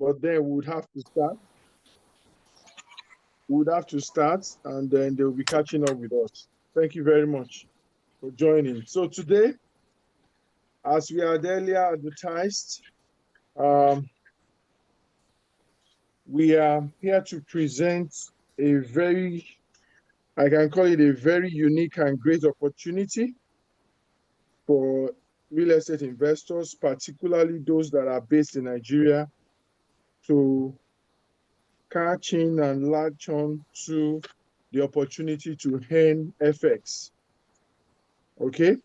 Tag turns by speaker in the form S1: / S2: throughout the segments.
S1: but then we would have to start. We would have to start, and then they'll be catching up with us. Thank you very much for joining. So today, as we had earlier advertised, we are here to present a very, I can call it a very unique and great opportunity for real estate investors, particularly those that are based in Nigeria, to catch in and latch on to the opportunity to earn FX. Okay?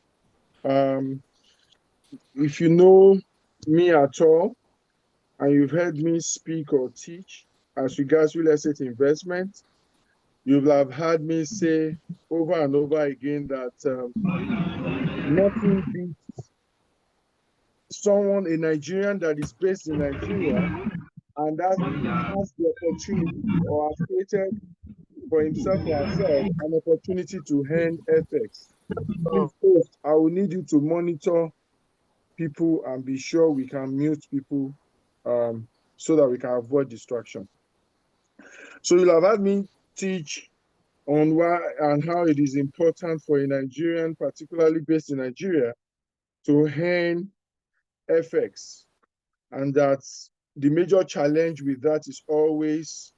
S1: If you know me at all, and you've heard me speak or teach as regards real estate investment, you'll have heard me say over and over again that nothing beats someone, a Nigerian that is based in Nigeria, and that has the opportunity or has created for himself or herself an opportunity to earn FX. Please, first, I will need you to monitor people and be sure we can mute people so that we can avoid distraction. So you'll have had me teach on why and how it is important for a Nigerian, particularly based in Nigeria, to earn FX. And that the major challenge with that is always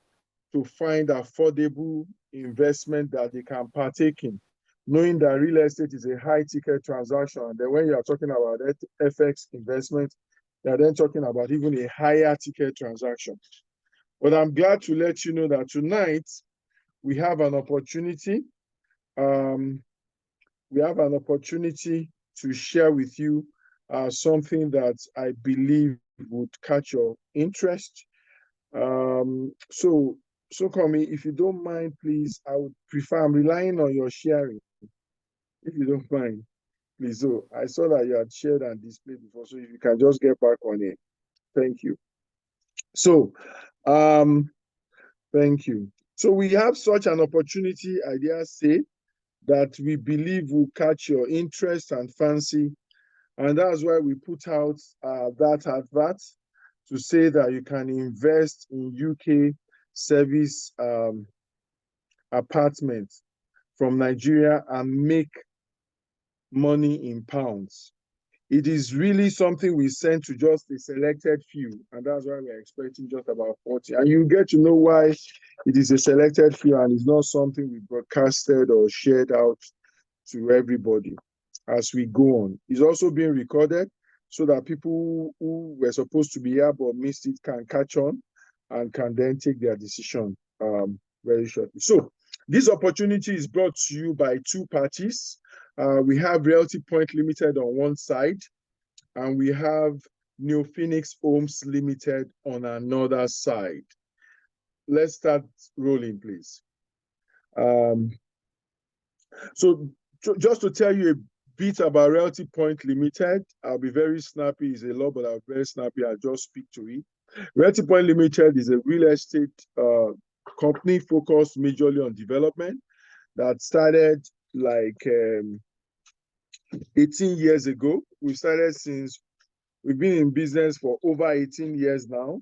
S1: to find affordable investment that they can partake in, knowing that real estate is a high ticket transaction. And then when you are talking about FX investment, you're then talking about even a higher ticket transaction. But I'm glad to let you know that tonight we have an opportunity. We have an opportunity to share with you something that I believe would catch your interest. So Komi, if you don't mind, please, I would prefer, I'm relying on your sharing. If you don't mind, please. So I saw that you had shared and displayed before, so if you can just get back on it. Thank you. So, thank you. So we have such an opportunity, I dare say, that we believe will catch your interest and fancy. And that's why we put out that advert to say that you can invest in UK service apartments from Nigeria and make money in pounds. It is really something we send to just a selected few, and that's why we're expecting just about 40. And you get to know why it is a selected few and it's not something we broadcasted or shared out to everybody as we go on. It's also being recorded so that people who were supposed to be here but missed it can catch on and can then take their decision very shortly. So this opportunity is brought to you by two parties. We have Realty Point Limited on one side, and we have New Phoenix Homes Limited on another side. Let's start rolling, please. So just to tell you a bit about Realty Point Limited, I'll be very snappy. It's a lot, but I'll be very snappy. I'll just speak to it. Realty Point Limited is a real estate company focused majorly on development that started like 18 years ago. We've been in business for over 18 years now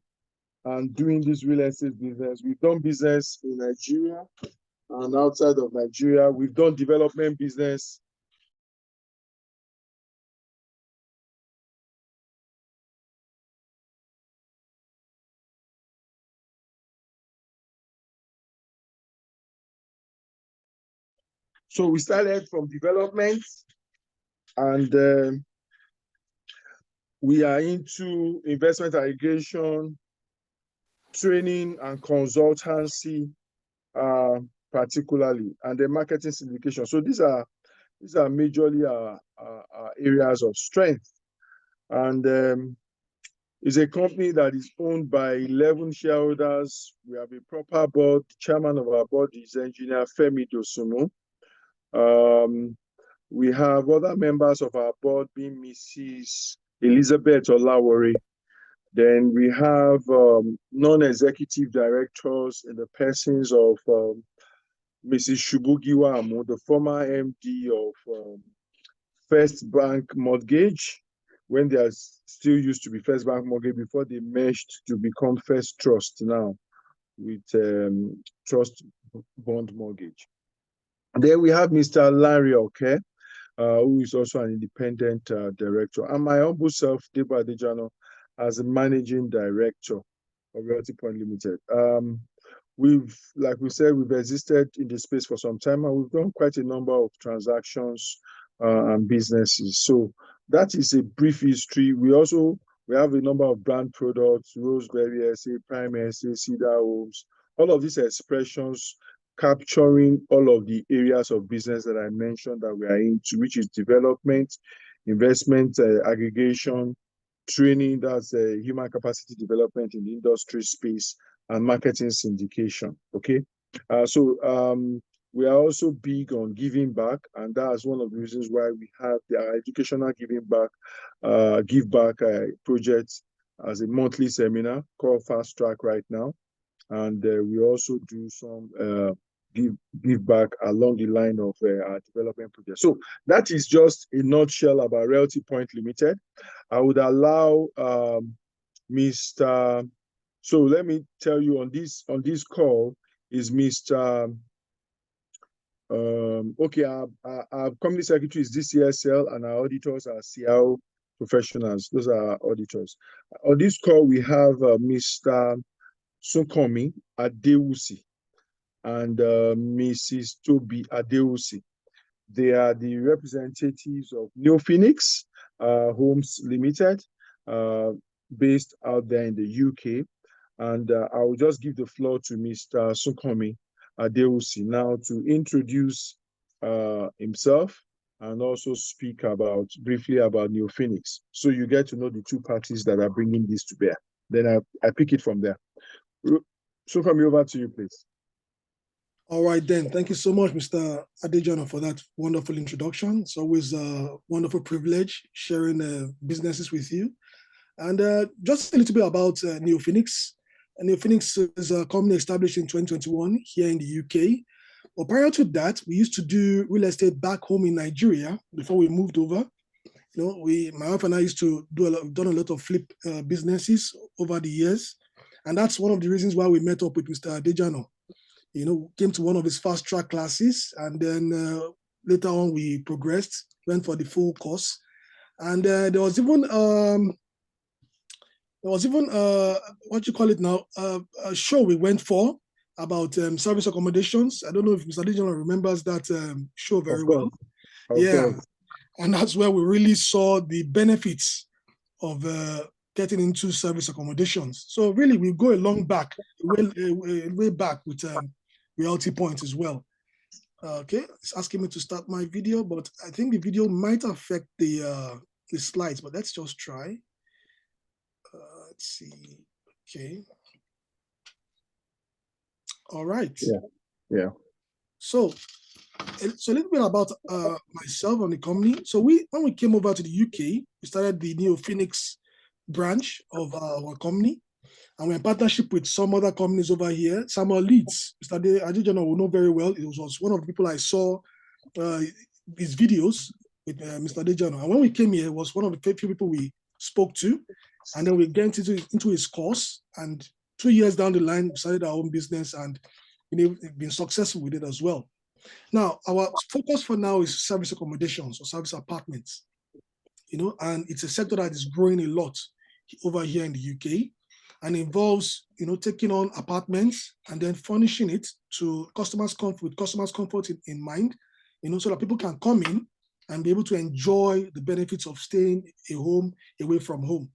S1: and doing this real estate business. We've done business in Nigeria and outside of Nigeria. We've done development business. So we started from development, and we are into investment aggregation, training and consultancy, particularly, and the marketing syndication. So these are majorly our areas of strength. And it's a company that is owned by 11 shareholders. We have a proper board. The chairman of our board is Engineer Femi Dosumu. We have other members of our board being Mrs. Elizabeth Olawore. Then we have non-executive directors in the persons of Mrs. Shubugiwa Amu, the former MD of First Bank Mortgage, when still used to be First Bank Mortgage before they merged to become First Trust now with Trust Bond Mortgage. And then we have Mr. Larry Okay, who is also an independent director, and my humble self, Debo Adejano, as a managing director of Realty Point Limited. Like we said, we've existed in the space for some time, and we've done quite a number of transactions and businesses. So that is a brief history. We have a number of brand products: Roseberry SA, Prime SA, Cedar Homes. All of these expressions capturing all of the areas of business that I mentioned that we are into, which is development, investment, aggregation, training, that's human capacity development in the industry space, and marketing syndication. Okay. We are also big on giving back, and that's one of the reasons why we have the educational giving back, give back project as a monthly seminar called Fast Track right now. And we also do some give back along the line of our development project. So that is just a nutshell about Realty Point Limited. I would allow Mr. So let me tell you on this call is Mr. Okay, our company secretary is DCSL, and our auditors are CIO professionals. Those are our auditors. On this call, we have Mr. Sunkomi Adewusi and Mrs. Toby Adewusi. They are the representatives of New Phoenix Homes Limited, based out there in the UK. And I will just give the floor to Mr. Sunkomi Adewusi now to introduce himself and also speak briefly about New Phoenix. So you get to know the two parties that are bringing this to bear. Then I pick it from there. Sunkomi, over to you, please.
S2: All right, then. Thank you so much, Mr. Adejano, for that wonderful introduction. It's always a wonderful privilege sharing businesses with you. And just a little bit about New Phoenix. New Phoenix is a company established in 2021 here in the UK. But prior to that, we used to do real estate back home in Nigeria before we moved over. My wife and I used to done a lot of flip businesses over the years. And that's one of the reasons why we met up with Mr. Adejano. Came to one of his fast track classes, and then later on we progressed, went for the full course. And there was even what you call it now, a show we went for about service accommodations. I don't know if Mr. Adejano remembers that show very well. Of course. And that's where we really saw the benefits of getting into service accommodations. So really, we go a long back, way back with Realty Point as well. Okay, it's asking me to start my video, but I think the video might affect the slides, but let's just try. Let's see. Okay. All right.
S1: Yeah.
S2: So a little bit about myself and the company. So when we came over to the UK, we started the New Phoenix branch of our company, and we're in partnership with some other companies over here. Samuel Leeds, Mr. Adejano will know very well. It was one of the people I saw his videos with Mr. Adejano. And when we came here, it was one of the few people we spoke to. And then we get into his course. And 2 years down the line, we started our own business and been successful with it as well. Now, our focus for now is service accommodations or service apartments. And it's a sector that is growing a lot over here in the UK, and involves taking on apartments and then furnishing it to customers' comfort in mind, so that people can come in and be able to enjoy the benefits of staying at home, away from home.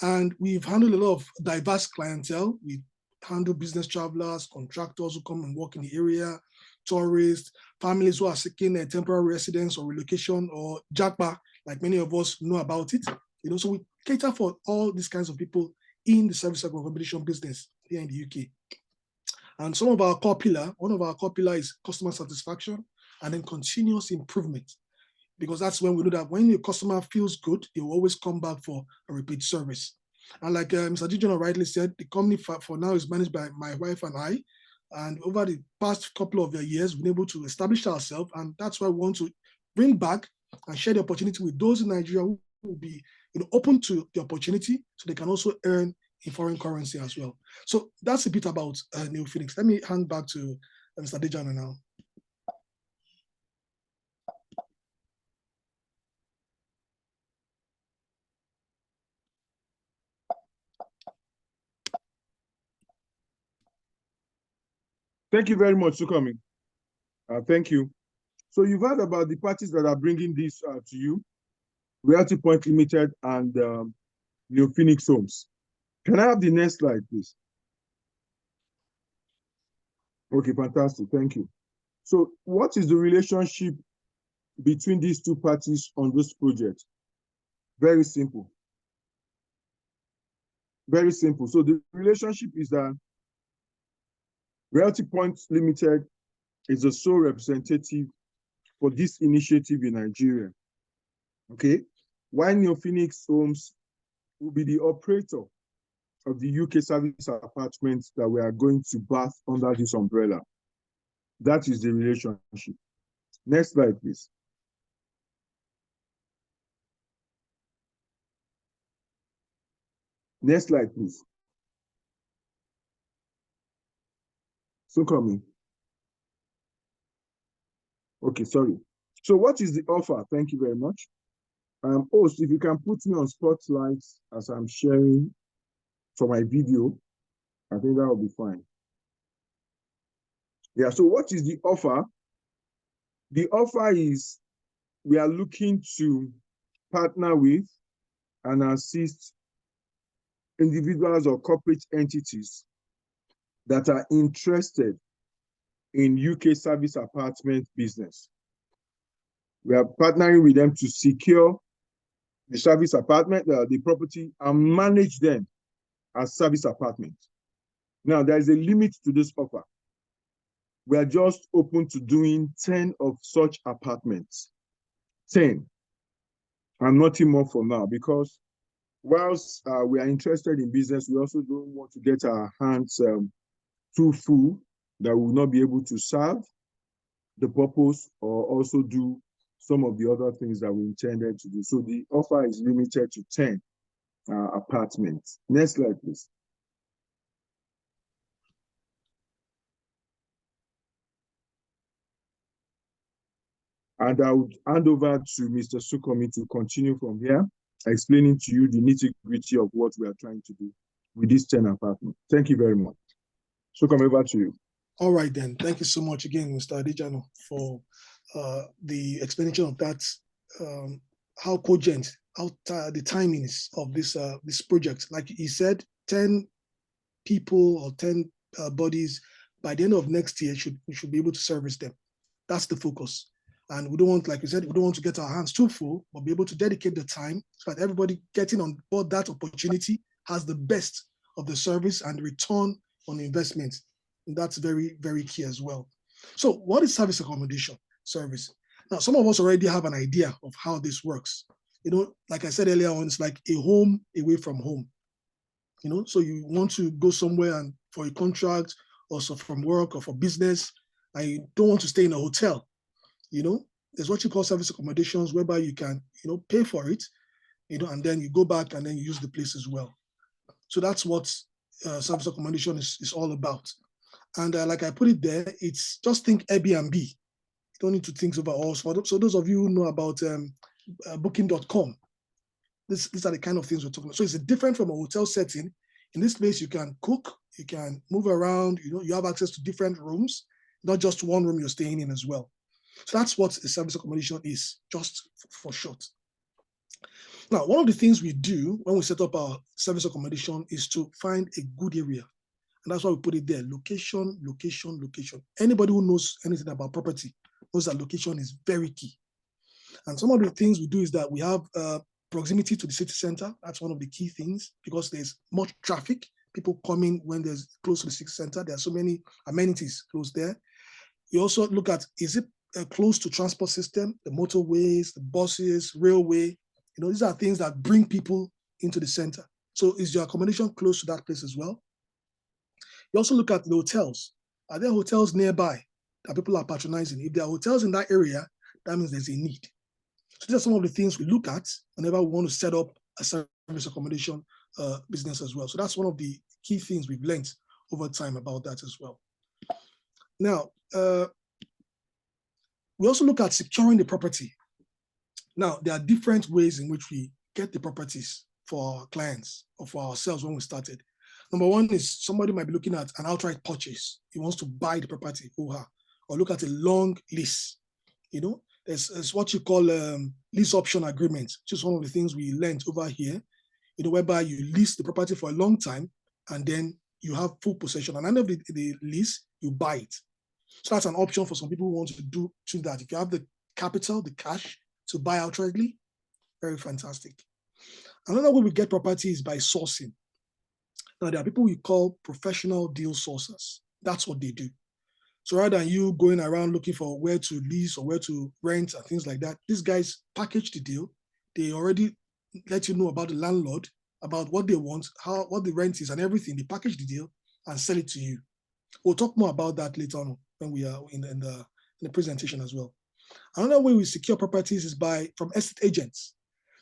S2: And we've handled a lot of diverse clientele. We handle business travelers, contractors who come and work in the area, tourists, families who are seeking a temporary residence or relocation, or JAPA, like many of us know about it. So we cater for all these kinds of people in the service accommodation business here in the UK. And one of our core pillar is customer satisfaction and then continuous improvement, because that's when we know that when your customer feels good, they will always come back for a repeat service. And like Mr. Adejano rightly said, the company for now is managed by my wife and I. And over the past couple of years, we've been able to establish ourselves. And that's why we want to bring back and share the opportunity with those in Nigeria who will be open to the opportunity, so they can also earn in foreign currency as well. So that's a bit about Neo Phoenix. Let me hand back to Mr. Dejano now.
S1: Thank you very much for coming. Thank you. So you've heard about the parties that are bringing this to you: Realty Point Limited and Neo Phoenix Homes. Can I have the next slide, please? Okay, fantastic. Thank you. So what is the relationship between these two parties on this project? Very simple. Very simple. So the relationship is that Realty Point Limited is the sole representative for this initiative in Nigeria. Okay. While Neo Phoenix Homes will be the operator of the UK service apartments that we are going to bath under this umbrella. That is the relationship. Next slide, please. Next slide, please. So coming. Okay, sorry. So what is the offer? Thank you very much. Host, if you can put me on spotlight as I'm sharing for my video, I think that will be fine. Yeah, so what is the offer? The offer is we are looking to partner with and assist individuals or corporate entities that are interested in UK service apartment business. We are partnering with them to secure the service apartment, the property, and manage them as service apartments. Now, there is a limit to this offer. We are just open to doing 10 of such apartments. 10. And nothing more for now, because whilst we are interested in business, we also don't want to get our hands too full that we will not be able to serve the purpose or also do some of the other things that we intended to do. So the offer is limited to 10 apartments. Next slide, please. And I would hand over to Mr. Sukomi to continue from here, explaining to you the nitty-gritty of what we are trying to do with this 10 apartments. Thank you very much. Sukomi, over to you.
S2: All right, then. Thank you so much again, Mr. Adejano, for the explanation of that, how cogent, how the timings of this project. Like he said, 10 people or 10 bodies by the end of next year we should be able to service them. That's the focus. And we don't want, like we said, we don't want to get our hands too full, but be able to dedicate the time so that everybody getting on board that opportunity has the best of the service and return on investment. And that's very, very key as well. So what is service accommodation service? Now, some of us already have an idea of how this works. Like I said earlier on, it's like a home away from home. So you want to go somewhere and for a contract or so from work or for business, and you don't want to stay in a hotel. There's what you call service accommodations, whereby you can, pay for it, and then you go back and then you use the place as well. So that's what service accommodation is all about. And like I put it there, it's just think Airbnb. You don't need to think about all. So those of you who know about booking.com, these are the kind of things we're talking about. So it's different from a hotel setting. In this place, you can cook, you can move around, you have access to different rooms, not just one room you're staying in as well. So that's what a service accommodation is, just for short. Now, one of the things we do when we set up our service accommodation is to find a good area. And that's why we put it there: location, location, location. Anybody who knows anything about property knows that location is very key. And some of the things we do is that we have proximity to the city center. That's one of the key things, because there's much traffic, people coming when there's close to the city center. There are so many amenities close there. We also look at, is it close to transport system, the motorways, the buses, railway? These are things that bring people into the center. So is your accommodation close to that place as well? You also look at the hotels. Are there hotels nearby that people are patronizing? If there are hotels in that area, that means there's a need. So these are some of the things we look at whenever we want to set up a service accommodation business as well. So that's one of the key things we've learned over time about that as well. Now, we also look at securing the property. Now, there are different ways in which we get the properties for our clients or for ourselves when we started. Number one is somebody might be looking at an outright purchase. He wants to buy the property, or look at a long lease. There's what you call lease option agreement, which is one of the things we learned over here, whereby you lease the property for a long time and then you have full possession. And at the end of the lease, you buy it. So that's an option for some people who want to do that. If you have the capital, the cash to buy outrightly, very fantastic. Another way we get property is by sourcing. Now, there are people we call professional deal sourcers. That's what they do. So rather than you going around looking for where to lease or where to rent and things like that, these guys package the deal. They already let you know about the landlord, about what they want, what the rent is and everything. They package the deal and sell it to you. We'll talk more about that later on when we are in the presentation as well. Another way we secure properties is from estate agents.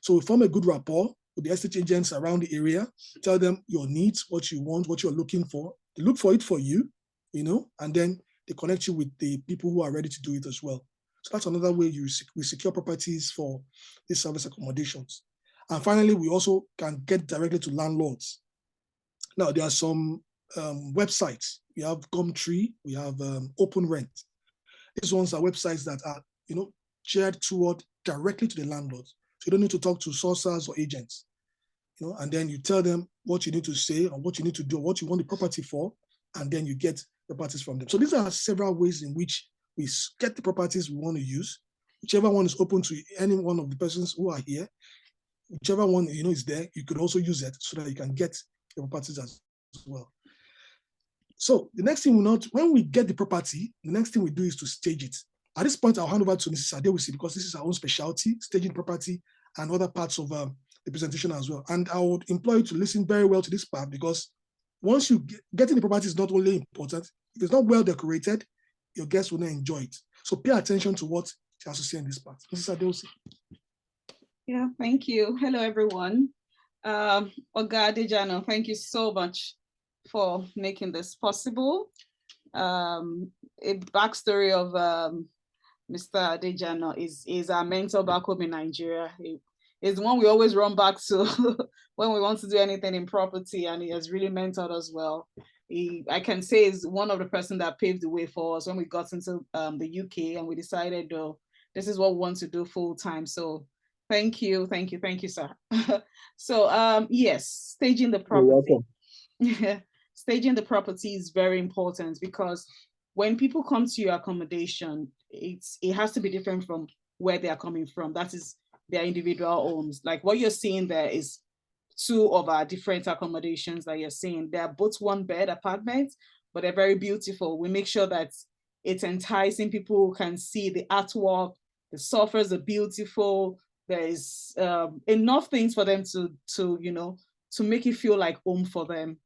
S2: So we form a good rapport with the estate agents around the area, tell them your needs, what you want, what you're looking for. They look for it for you, and then they connect you with the people who are ready to do it as well. So that's another way we secure properties for these service accommodations. And finally, we also can get directly to landlords. Now, there are some websites. We have Gumtree, we have Open Rent. These ones are websites that are, shared toward directly to the landlords. So you don't need to talk to sourcers or agents, and then you tell them what you need to say or what you need to do, what you want the property for, and then you get properties from them. So these are several ways in which we get the properties we want to use. Whichever one is open to any one of the persons who are here, whichever one is there, you could also use it so that you can get the properties as well. So the next thing when we get the property, the next thing we do is to stage it. At this point, I'll hand over to Mrs. Adewusi because this is our own specialty, staging property and other parts of the presentation as well. And I would implore you to listen very well to this part because once you getting the property is not only important, if it's not well decorated, your guests will not enjoy it. So pay attention to what she has to say in this part. Mrs. Adewusi.
S3: Yeah, thank you. Hello, everyone. Oga Adejano, thank you so much for making this possible. A backstory of Mr. Adejano is our mentor back home in Nigeria. He is the one we always run back to when we want to do anything in property, and he has really mentored us well. I can say is one of the person that paved the way for us when we got into the UK and we decided, this is what we want to do full time. So thank you, sir. So yes, staging the property. Staging the property is very important because when people come to your accommodation, it has to be different from where they are coming from. That is their individual homes. Like what you're seeing there is two of our different accommodations that you're seeing. They are both one bed apartments, but they're very beautiful. We make sure that it's enticing. People who can see the artwork, the sofas are beautiful. There is enough things for them to make it feel like home for them.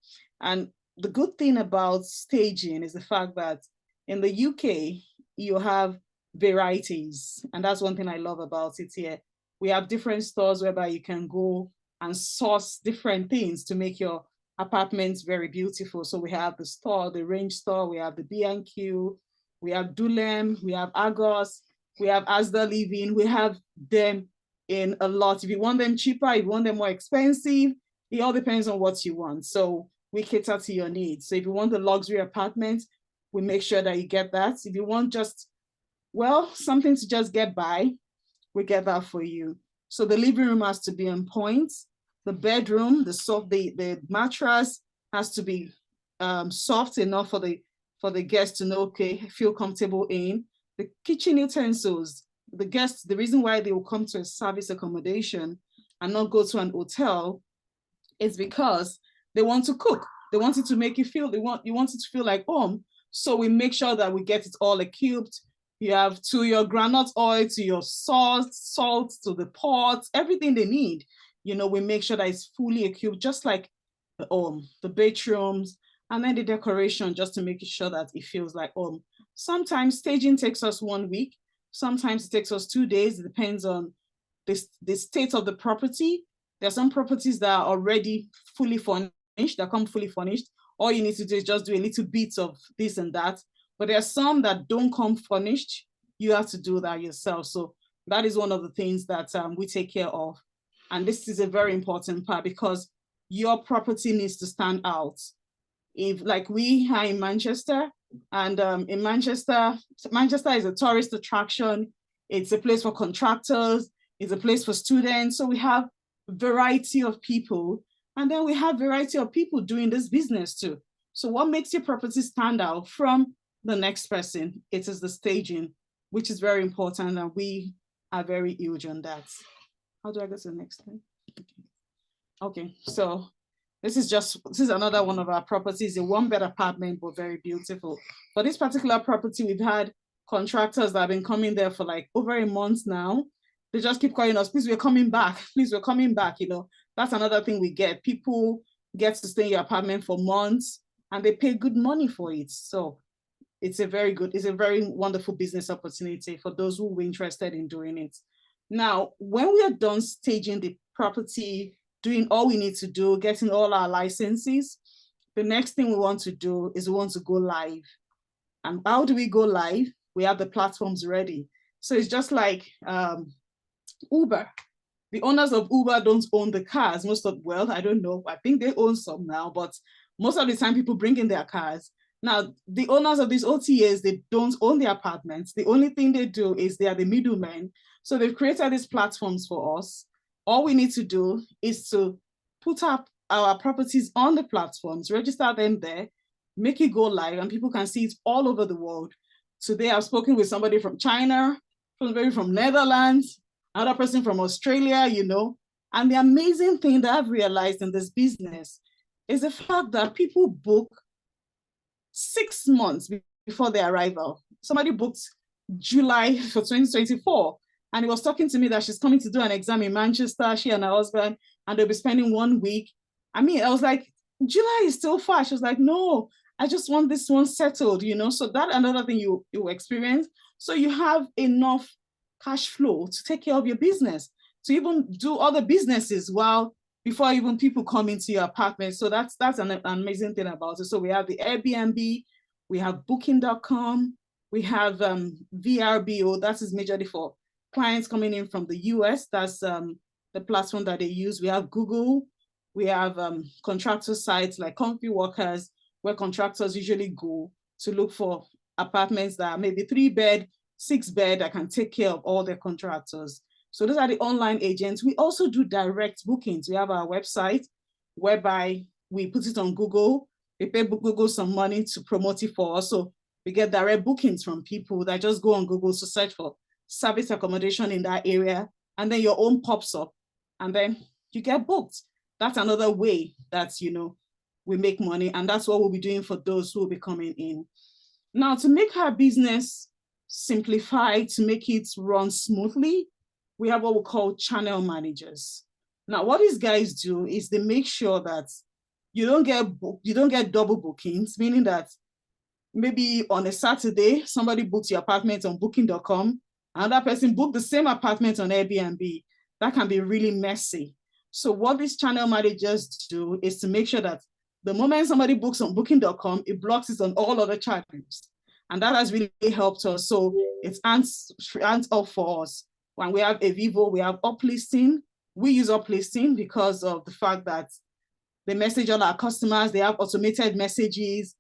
S3: And the good thing about staging is the fact that in the UK, you have varieties. And that's one thing I love about it here. We have different stores whereby you can go and source different things to make your apartments very beautiful. So we have the store, the range store, we have the B&Q, we have Dulem, we have Argos, we have Asda Living, we have them in a lot. If you want them cheaper, if you want them more expensive, it all depends on what you want. So we cater to your needs. So if you want the luxury apartment, we make sure that you get that. If you want just, something to just get by, we get that for you. So the living room has to be on point. The bedroom, the mattress has to be soft enough for the guests to know, okay, feel comfortable in. The kitchen utensils, the reason why they will come to a service accommodation and not go to an hotel is because they want to cook. They want it to make you feel, you want it to feel like home. So we make sure that we get it all equipped. You have to your granite oil, to your salt, to the pots, everything they need. We make sure that it's fully equipped, just like the bedrooms, and then the decoration, just to make sure that it feels like home. Sometimes staging takes us 1 week. Sometimes it takes us 2 days. It depends on the state of the property. There are some properties that are already fully furnished, that come fully furnished. All you need to do is just do a little bit of this and that. But there are some that don't come furnished. You have to do that yourself. So that is one of the things that we take care of. And this is a very important part because your property needs to stand out. If like we are in Manchester, and in Manchester is a tourist attraction. It's a place for contractors. It's a place for students. So we have variety of people, and then we have variety of people doing this business too. So what makes your property stand out from the next person? It is the staging, which is very important, and we are very huge on that. How do I go to the next slide? Okay, so this is another one of our properties, a 1-bed apartment, but very beautiful. For this particular property, we've had contractors that have been coming there for like over a month now. They just keep calling us, please, we're coming back. Please, we're coming back. You know, that's another thing we get. People get to stay in your apartment for months and they pay good money for it. So it's a very wonderful business opportunity for those who are interested in doing it. Now, when we are done staging the property, doing all we need to do, getting all our licenses, the next thing we want to do is we want to go live. And how do we go live? We have the platforms ready. So it's just like Uber. The owners of Uber don't own the cars. Well, I don't know. I think they own some now, but most of the time people bring in their cars. Now, the owners of these OTAs, they don't own the apartments. The only thing they do is they are the middlemen. So they've created these platforms for us. All we need to do is to put up our properties on the platforms, register them there, make it go live, and people can see it all over the world. Today, I've spoken with somebody from China, somebody from Netherlands, another person from Australia, you know. And the amazing thing that I've realized in this business is the fact that people book 6 months before their arrival. Somebody booked July for 2024, and he was talking to me that she's coming to do an exam in Manchester, she and her husband, and they'll be spending 1 week. I mean, I was like, July is still far. She was like, no, I just want this one settled, you know. So that another thing you experience. So you have enough cash flow to take care of your business, to even do other businesses while before even people come into your apartment. So that's an amazing thing about it. So we have the Airbnb, we have booking.com, we have VRBO, that is majorly for clients coming in from the US. That's the platform that they use. We have Google, we have contractor sites like Comfy Workers, where contractors usually go to look for apartments that are maybe 3-bed, 6-bed that can take care of all their contractors. So those are the online agents. We also do direct bookings. We have our website whereby we put it on Google. We pay Google some money to promote it for us. So we get direct bookings from people that just go on Google to search for service accommodation in that area. And then your own pops up and then you get booked. That's another way that, you know, we make money. And that's what we'll be doing for those who will be coming in. Now, to make our business simplified, to make it run smoothly, we have what we call channel managers. Now, what these guys do is they make sure that you don't get double bookings, meaning that maybe on a Saturday, somebody books your apartment on booking.com, another person booked the same apartment on Airbnb. That can be really messy. So what these channel managers do is to make sure that the moment somebody books on booking.com, it blocks it on all other channels. And that has really helped us. So it ends up for us. When we have a Vivo, we have uplisting. We use uplisting because of the fact that they message all our customers. They have automated messages.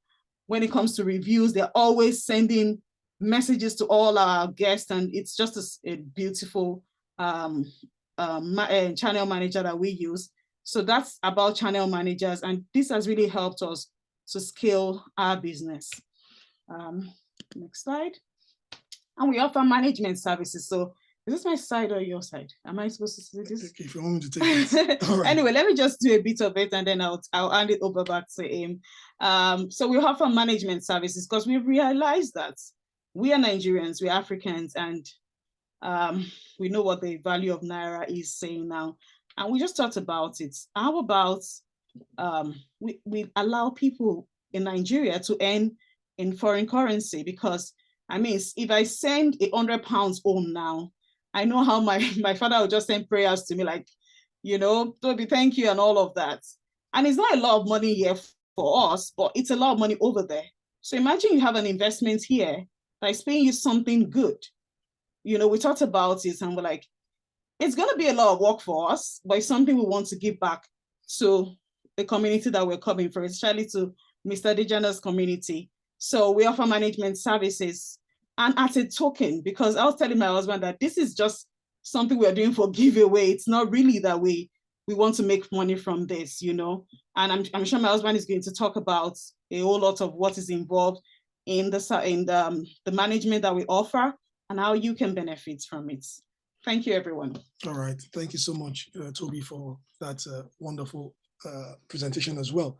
S3: When it comes to reviews, they're always sending messages to all our guests. And it's just a beautiful channel manager that we use. So that's about channel managers. And this has really helped us to scale our business. Next slide. And we offer management services. So is this my side or your side? Am I supposed to see this?
S2: If you want me to take this. All right.
S3: Anyway, let me just do a bit of it and then I'll hand it over back to him. So we offer management services because we've realized that we are Nigerians, we're Africans, and we know what the value of Naira is saying now. And we just talked about it. How about we allow people in Nigeria to earn in foreign currency? Because I mean, if I send £100 home now, I know how my father will just send prayers to me like, Toby, thank you and all of that. And it's not a lot of money here for us, but it's a lot of money over there. So imagine you have an investment here that is paying you something good. We talked about it and we're like, it's going to be a lot of work for us, but it's something we want to give back to the community that we're coming from, especially to Mr. Dejana's community. So we offer management services. And as a token, because I was telling my husband that this is just something we're doing for giveaway. It's not really that we want to make money from this, And I'm sure my husband is going to talk about a whole lot of what is involved in the management that we offer and how you can benefit from it. Thank you, everyone.
S2: All right. Thank you so much, Toby, for that wonderful presentation as well.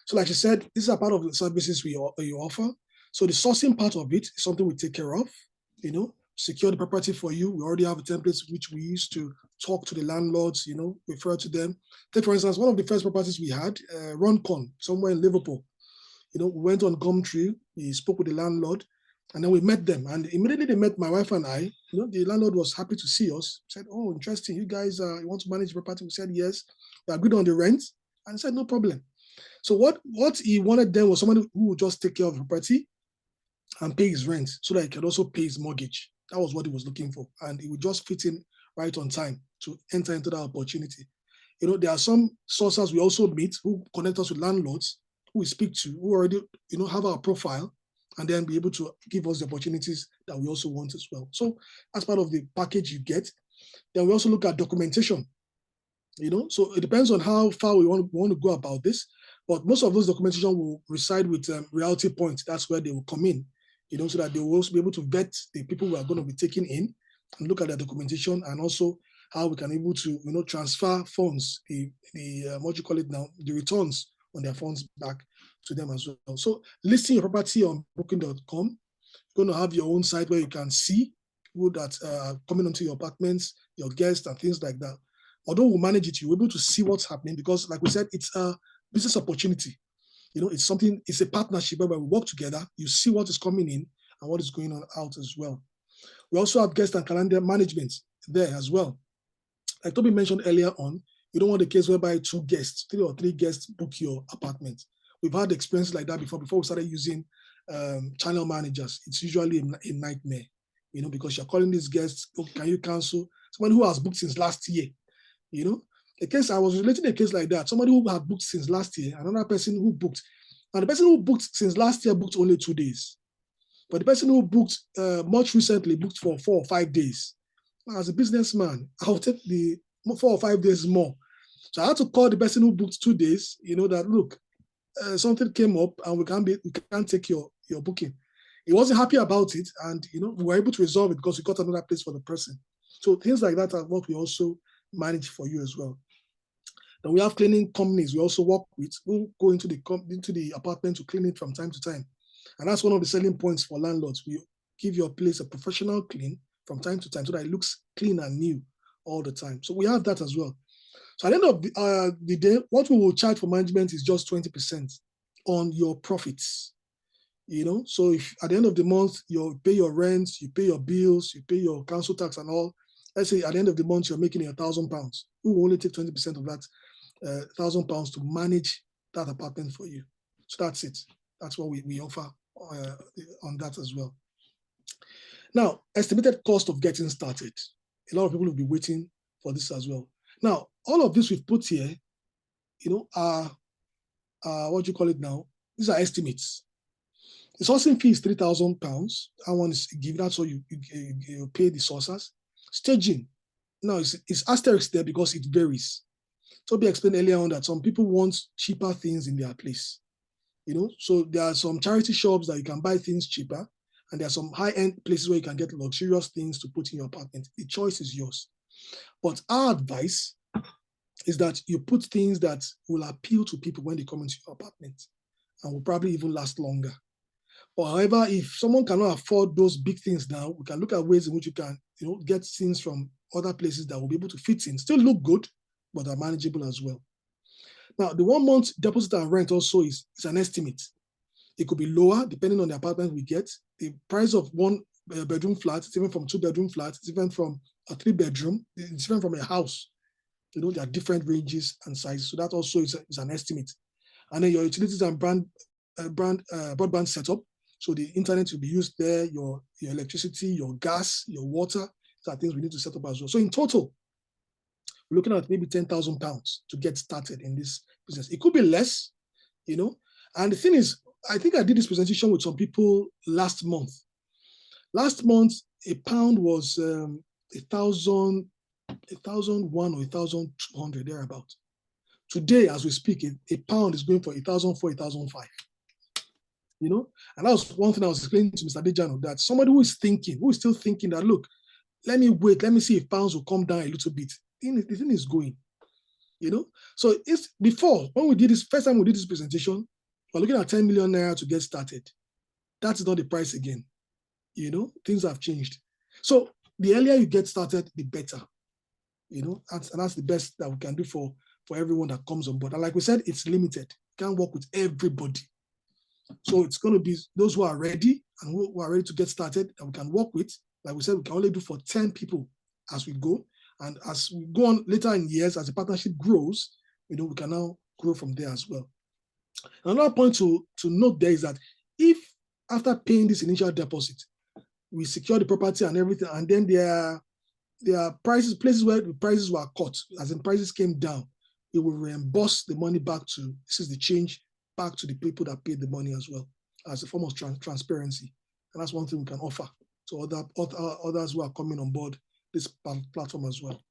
S2: So like you said, this is a part of the services you offer. So the sourcing part of it is something we take care of, secure the property for you. We already have a template which we use to talk to the landlords, refer to them. Take, for instance, one of the first properties we had, Roncon, somewhere in Liverpool. We went on Gumtree, we spoke with the landlord, and then we met them. And immediately they met my wife and I. The landlord was happy to see us. Said, "Oh, interesting. You guys you want to manage the property?" We said, "Yes." We agreed on the rent, and he said, "No problem." So what he wanted then was somebody who would just take care of the property and pay his rent so that he could also pay his mortgage. That was what he was looking for. And it would just fit in right on time to enter into that opportunity. There are some sources we also meet who connect us with landlords who we speak to, who already, have our profile and then be able to give us the opportunities that we also want as well. So as part of the package you get, then we also look at documentation, so it depends on how far we want to go about this. But most of those documentation will reside with Reality Point. That's where they will come in, so that they will also be able to vet the people who are going to be taken in and look at their documentation and also how we can be able to, transfer funds, the what you call it now, the returns on their funds back to them as well. So listing your property on booking.com, you're going to have your own site where you can see people that are coming onto your apartments, your guests and things like that. Although we manage it, you're able to see what's happening because, like we said, it's a business opportunity. It's a partnership where we work together. You see what is coming in and what is going on out as well. We also have guest and calendar management there as well. Like Toby mentioned earlier on, you don't want a case whereby 2 or 3 guests book your apartment. We've had experiences like that before we started using channel managers. It's usually a nightmare, because you're calling these guests, oh, can you cancel? Someone who has booked since last year, a case, I was relating a case like that. Somebody who had booked since last year, another person who booked. And the person who booked since last year booked only 2 days. But the person who booked much recently booked for 4 or 5 days. Now, as a businessman, I'll take the 4 or 5 days more. So I had to call the person who booked 2 days, that, look, something came up and we can't take your booking. He wasn't happy about it. And, we were able to resolve it because we got another place for the person. So things like that are what we also manage for you as well. Then we have cleaning companies we also work with who go into the apartment to clean it from time to time. And that's one of the selling points for landlords. We give your place a professional clean from time to time so that it looks clean and new all the time. So we have that as well. So at the end of the day, what we will charge for management is just 20% on your profits. So if at the end of the month, you pay your rent, you pay your bills, you pay your council tax and all, let's say at the end of the month, you're making £1,000. We will only take 20% of that £1,000 to manage that apartment for you. So that's it. That's what we offer on that as well. Now, estimated cost of getting started. A lot of people will be waiting for this as well. Now, all of this we've put here, are what you call it now? These are estimates. The sourcing fee is £3,000. That one is given. That's all you pay the sourcers. Staging. Now, it's asterisk there because it varies. Toby explained earlier on that some people want cheaper things in their place. So there are some charity shops that you can buy things cheaper, and there are some high-end places where you can get luxurious things to put in your apartment. The choice is yours. But our advice is that you put things that will appeal to people when they come into your apartment and will probably even last longer. Or however, if someone cannot afford those big things now, we can look at ways in which you can, get things from other places that will be able to fit in, still look good, but are manageable as well. Now, the 1 month deposit and rent also is an estimate. It could be lower depending on the apartment we get. The price of 1 bedroom flat is different from 2 bedroom flats, it's different from a 3 bedroom, it's different from a house. There are different ranges and sizes. So that also is an estimate. And then your utilities and broadband setup. So the internet will be used there, your electricity, your gas, your water. These are things we need to set up as well. So in total, we're looking at maybe £10,000 to get started in this business. It could be less, And the thing is, I think I did this presentation with some people last month. Last month, a pound was 1,001 or 1,200 thereabout. Today, as we speak, a pound is going for 1,004, 1,005. And that was one thing I was explaining to Mr. Dejano, that somebody who is still thinking that, look, let me wait, let me see if pounds will come down a little bit. The thing is going, So it's before, when we did this, first time we did this presentation, we're looking at 10 million naira to get started. That's not the price again. Things have changed. So the earlier you get started, the better. And that's the best that we can do for everyone that comes on board. And like we said, it's limited. You can't work with everybody. So it's going to be those who are ready and who are ready to get started that we can work with. Like we said, we can only do for 10 people as we go. And as we go on later in years, as the partnership grows, we can now grow from there as well. Another point to note there is that if after paying this initial deposit, we secure the property and everything, and then there are places where the prices were cut, as in prices came down, it will reimburse the money back this is the change, back to the people that paid the money as well, as a form of transparency. And that's one thing we can offer to others who are coming on board this platform as well.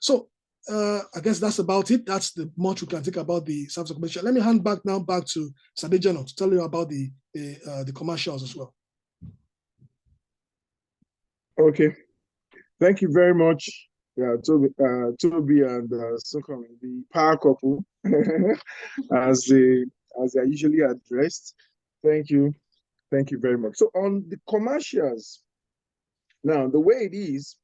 S2: So I guess that's about it. That's the much we can think about the service accommodation. Let me hand back to Sadejano to tell you about the commercials as well.
S1: Okay, thank you very much, Toby and Sokon, the power couple, as they are usually addressed. Thank you very much. So on the commercials, now the way it is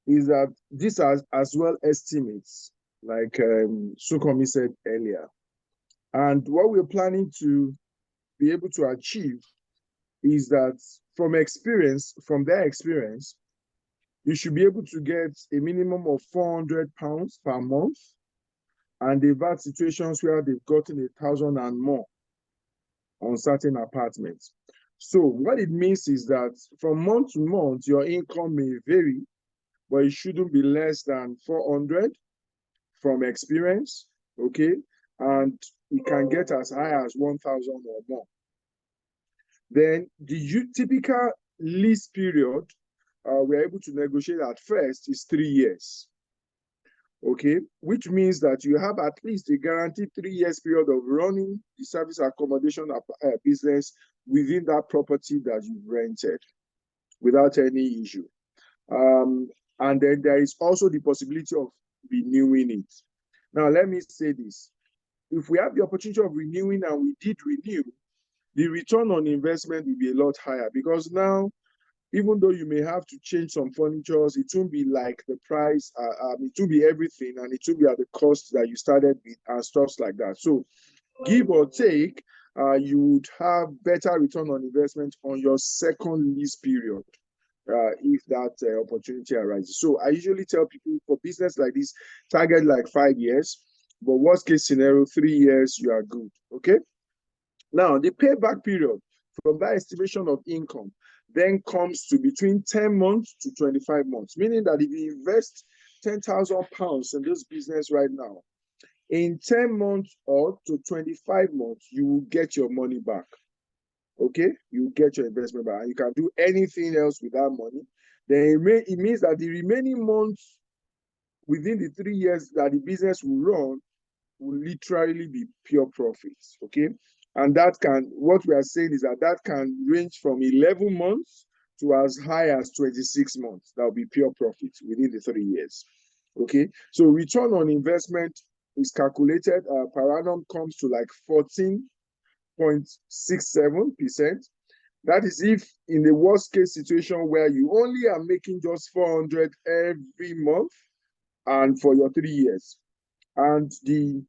S1: that these are as well estimates, like Sukomi said earlier, and what we're planning to be able to achieve is that from their experience, you should be able to get a minimum of £400 per month, and they've had situations where they've gotten 1,000 and more on certain apartments. So what it means is that from month to month, your income may vary, but it shouldn't be less than 400 from experience, okay? And it can get as high as 1,000 or more. Then the typical lease period we're able to negotiate at first is 3 years, okay? Which means that you have at least a guaranteed 3 years period of running the service accommodation business within that property that you've rented without any issue. And then there is also the possibility of renewing it. Now, let me say this. If we have the opportunity of renewing and we did renew, the return on investment will be a lot higher, because now, even though you may have to change some furniture, it won't be like the price, it will be everything, and it will be at the cost that you started with and stuff like that. So give or take, you would have better return on investment on your second lease period if that opportunity arises. So I usually tell people for business like this, target like 5 years, but worst case scenario, 3 years, you are good, okay? Now, the payback period from that estimation of income then comes to between 10 months to 25 months, meaning that if you invest £10,000 in this business right now, in 10 months or to 25 months, you will get your money back. Okay, you get your investment back, and you can do anything else with that money. Then it means that the remaining months within the 3 years that the business will run will literally be pure profits. Okay, and what we are saying is that can range from 11 months to as high as 26 months. That will be pure profit within the 3 years. Okay, so return on investment is calculated per annum, comes to like 14.67%. That is if in the worst case situation where you only are making just 400 every month and for your 3 years, and the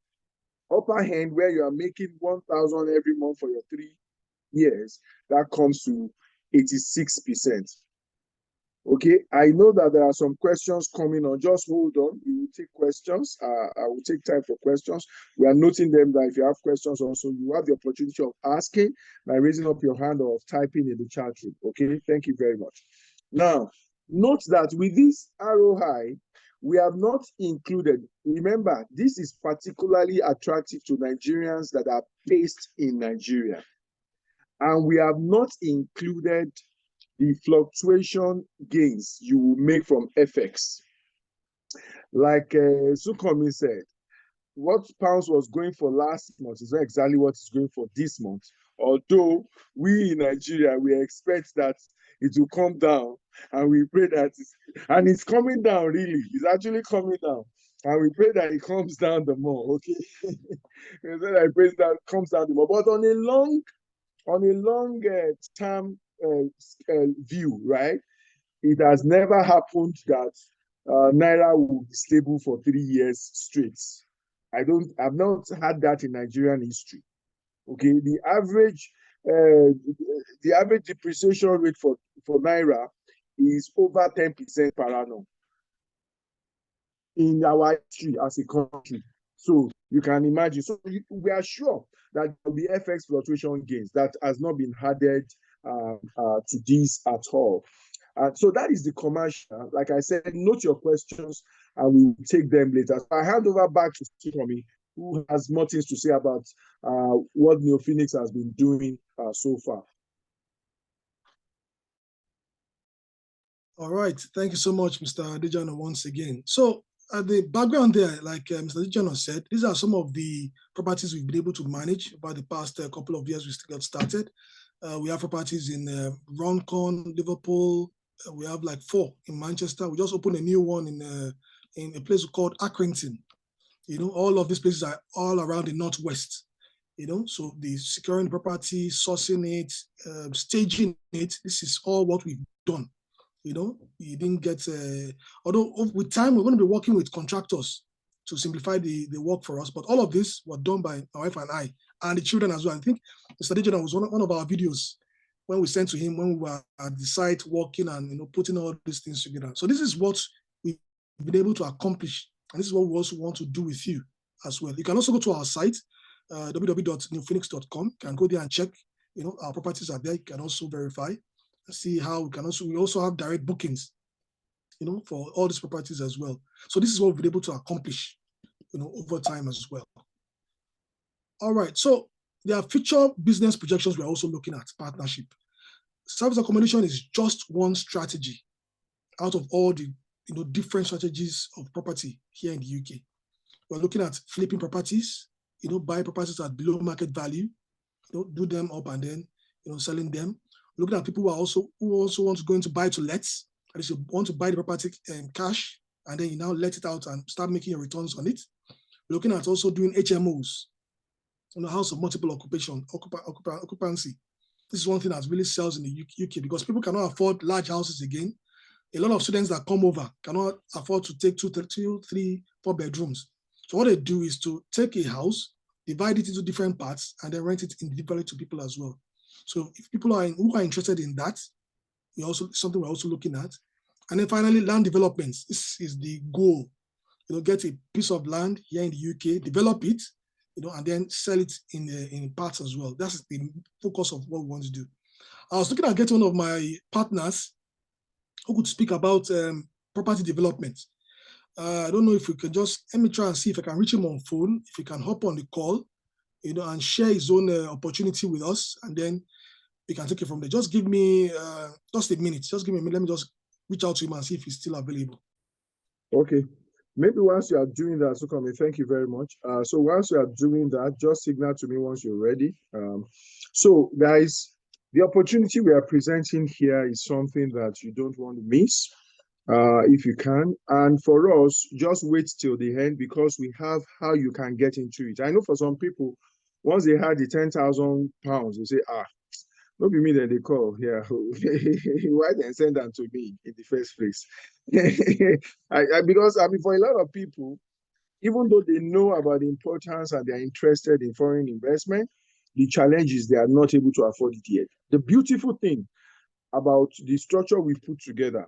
S1: upper hand where you are making 1,000 every month for your 3 years, that comes to 86%. Okay, I know that there are some questions coming on. Just hold on. We will take questions. I will take time for questions. We are noting them that if you have questions also, you have the opportunity of asking by raising up your hand or of typing in the chat room. Okay, thank you very much. Now, note that with this ROI, we have not included, remember, this is particularly attractive to Nigerians that are based in Nigeria. And we have not included the fluctuation gains you will make from FX. Like Sukomi said, what pounds was going for last month is not exactly what is going for this month. Although we in Nigeria, we expect that it will come down, and we pray that and it's coming down really. It's actually coming down. And we pray that it comes down the more, okay? I pray that it comes down the more. But on a long term view, right? It has never happened that Naira will be stable for 3 years straight. I've not had that in Nigerian history. Okay, the average depreciation rate for Naira is over 10% per annum in our history as a country. So you can imagine. So we are sure that there will be FX fluctuation gains that has not been added to this at all. So that is the commercial. Like I said, note your questions and we will take them later. So I hand over back to Sukomi, who has more things to say about what NeoPhoenix has been doing so far.
S2: All right. Thank you so much, Mr. Adejano, once again. So the background there, like Mr. Adejano said, these are some of the properties we've been able to manage over the past couple of years we got started. We have properties in Runcorn, Liverpool. We have like 4 in Manchester. We just opened a new one in a place called Accrington. You know, all of these places are all around the Northwest. You know, so the securing property, sourcing it, staging it, this is all what we've done. You know, you didn't get, although with time, we're going to be working with contractors to simplify the work for us. But all of this was done by my wife and I, and the children as well. I think Mr. Dejana was one of our videos when we sent to him when we were at the site working and, you know, putting all these things together. So this is what we've been able to accomplish. And this is what we also want to do with you as well. You can also go to our site, www.neophoenix.com. You can go there and check, you know, our properties are there. You can also verify. See how we also have direct bookings, you know, for all these properties as well. So this is what we've been able to accomplish, you know, over time as well. All right, so there are future business projections we're also looking at, partnership. Service accommodation is just one strategy out of all the, you know, different strategies of property here in the UK. We're looking at flipping properties, you know, buy properties at below market value, you know, do them up and then, you know, selling them. Looking at people who also want to go into buy to lets, and you want to buy the property in cash, and then you now let it out and start making your returns on it. We're looking at also doing HMOs, you know, house of multiple occupancy. This is one thing that really sells in the UK because people cannot afford large houses again. A lot of students that come over cannot afford to take 2, 3, 4 bedrooms. So what they do is to take a house, divide it into different parts, and then rent it individually to people as well. So if people who are interested in that, something we're also looking at. And then finally, land developments. This is the goal. You know, get a piece of land here in the UK, develop it, you know, and then sell it in parts as well. That's the focus of what we want to do. I was looking at getting one of my partners who could speak about property development. I don't know if we can let me try and see if I can reach him on phone, if he can hop on the call, you know, and share his own opportunity with us, and then we can take it from there. Just give me just a minute. Just give me a minute. Let me just reach out to him and see if he's still available.
S1: Okay. Maybe once you are doing that, Sukomi, thank you very much. So once you are doing that, just signal to me once you're ready. So guys, the opportunity we are presenting here is something that you don't want to miss, if you can. And for us, just wait till the end because we have how you can get into it. I know for some people, once they had the 10,000 pounds, they say, don't be me that they call here. Why they send them to me in the first place? Because I mean, for a lot of people, even though they know about the importance and they're interested in foreign investment, the challenge is they are not able to afford it yet. The beautiful thing about the structure we put together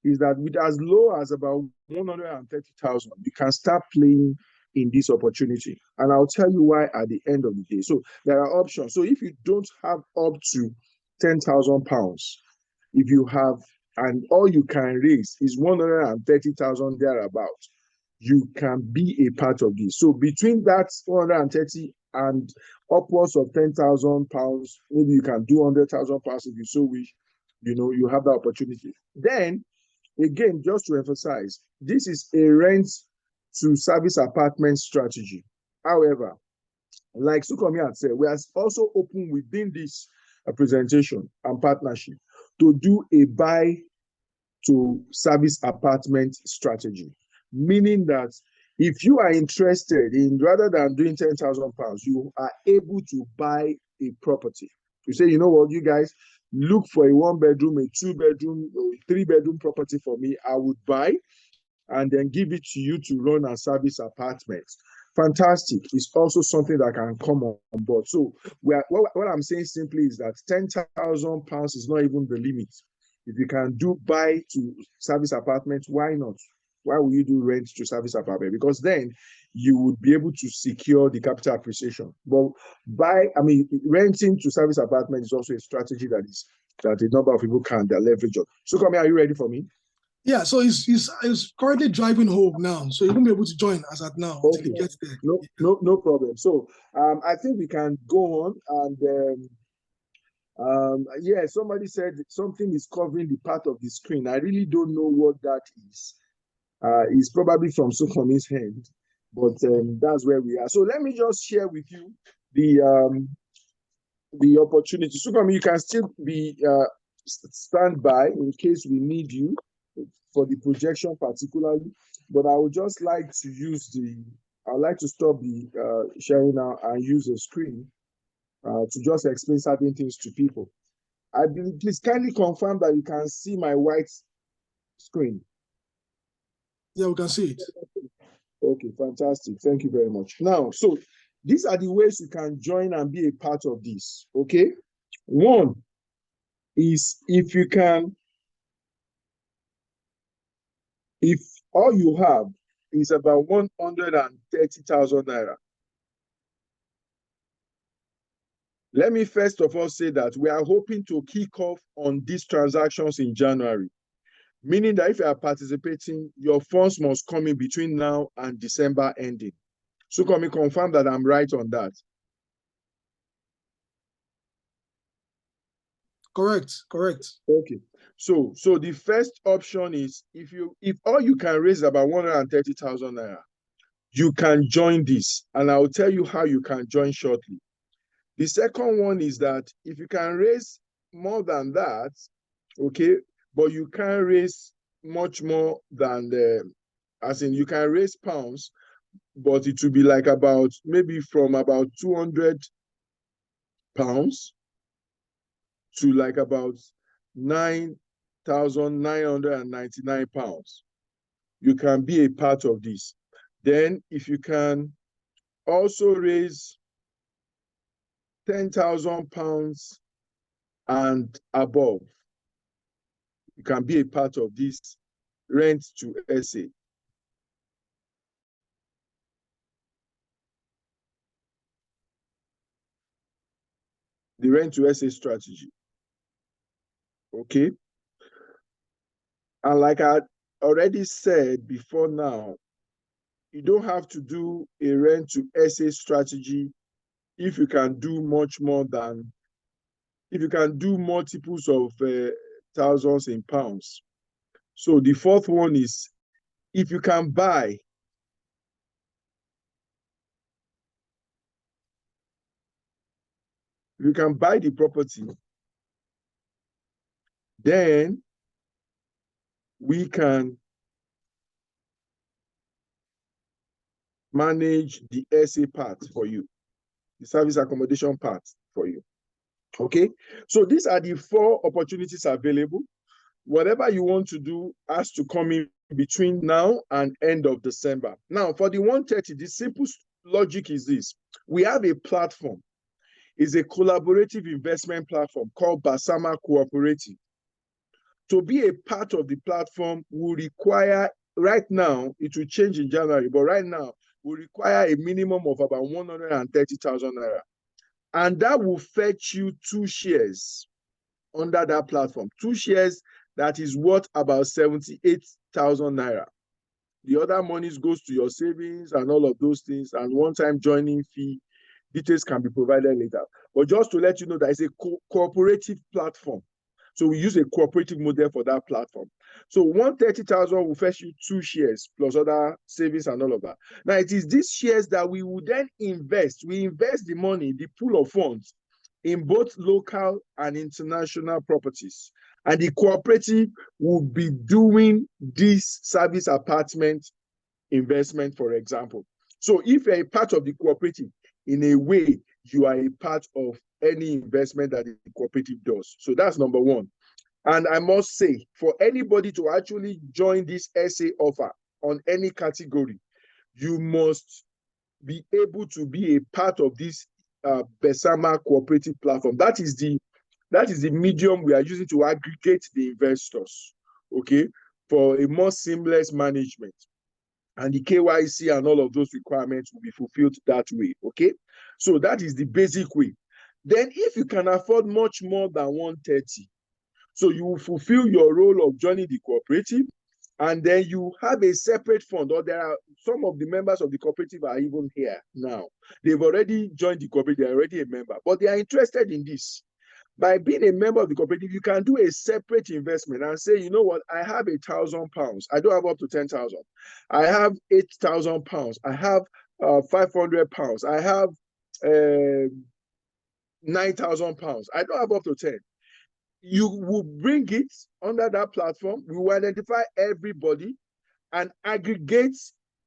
S1: is that with as low as about 130,000, you can start playing in this opportunity. And I'll tell you why at the end of the day. So there are options. So if you don't have up to 10,000 pounds, if you have, and all you can raise is 130,000 thereabout, you can be a part of this. So between that 130 and upwards of 10,000 pounds, maybe you can do 100,000 pounds if you so wish, you have that opportunity. Then again, just to emphasize, this is a rent to service apartment strategy. However, like Sukomi had said, we are also open within this presentation and partnership to do a buy to service apartment strategy, meaning that if you are interested in, rather than doing 10,000 pounds, you are able to buy a property. You say, you know what, you guys, look for a 1-bedroom, a 2-bedroom, a 3-bedroom property for me. I would buy and then give it to you to run and service apartments. Fantastic. It's also something that can come on board. So what I'm saying simply is that 10,000 pounds is not even the limit. If you can do buy to service apartments, why not? Why will you do rent to service apartment? Because then you would be able to secure the capital appreciation. But renting to service apartment is also a strategy that a number of people can leverage on. So, Kwame, are you ready for me?
S2: Yeah, so he's currently driving home now, so he won't be able to join us at now until he gets there.
S1: No problem. So I think we can go on and yeah, somebody said something is covering the part of the screen. I really don't know what that is. It's probably from Sukomi's hand, but that's where we are. So let me just share with you the opportunity. Sukomi, you can still be stand by in case we need you for the projection particularly, but I would just like to I'd like to stop the sharing now and use the screen to just explain certain things to people. Please kindly confirm that you can see my white screen.
S2: Yeah, we can see it.
S1: Okay, fantastic. Thank you very much. Now, so these are the ways you can join and be a part of this, okay? One is if all you have is about 130,000 naira. Let me first of all say that we are hoping to kick off on these transactions in January, meaning that if you are participating, your funds must come in between now and December ending. So can we confirm that I'm right on that?
S2: Correct.
S1: Okay. So the first option is if all you can raise about 130,000 naira, you can join this, and I'll tell you how you can join shortly. The second one is that if you can raise more than that, okay, but you can't raise much more than as in you can raise pounds, but it will be like maybe from about 200 pounds to like about 9,999 pounds. You can be a part of this. Then if you can also raise 10,000 pounds and above, you can be a part of this rent to SA. The rent to SA strategy. Okay. And like I already said before now, you don't have to do a rent to SA strategy if you can do if you can do multiples of thousands in pounds. So the fourth one is if you can buy the property, then we can manage the SA part for you, the service accommodation part for you. Okay, so these are the 4 opportunities available. Whatever you want to do has to come in between now and end of December. Now, for the 130, the simple logic is this. We have a platform. It's a collaborative investment platform called Basama Cooperative. to be a part of the platform will require, right now, it will change in January, but right now, will require a minimum of about 130,000 naira. And that will fetch you 2 shares under that platform. 2 shares that is worth about 78,000 naira. The other monies goes to your savings and all of those things, and one-time joining fee. Details can be provided later. But just to let you know that it's a cooperative platform. So we use a cooperative model for that platform. So 130,000 will fetch you 2 shares plus other savings and all of that. Now it is these shares that we will then invest. We invest the money, the pool of funds, in both local and international properties. And the cooperative will be doing this service apartment investment, for example. So if you're a part of the cooperative, in a way, you are a part of any investment that the cooperative does. So that's number one. And I must say, for anybody to actually join this SA offer on any category, you must be able to be a part of this Besama cooperative platform. That is the medium we are using to aggregate the investors, okay, for a more seamless management. And the KYC and all of those requirements will be fulfilled that way, okay? So that is the basic way. Then if you can afford much more than 130, so you will fulfill your role of joining the cooperative, and then you have a separate fund, or there are some of the members of the cooperative are even here now. They've already joined the cooperative, they're already a member, but they are interested in this. By being a member of the cooperative, you can do a separate investment and say, you know what, I have £1,000. I don't have up to 10,000. I have £8,000. I have £500. I have £9,000. I don't have up to 10. You will bring it under that platform. We will identify everybody and aggregate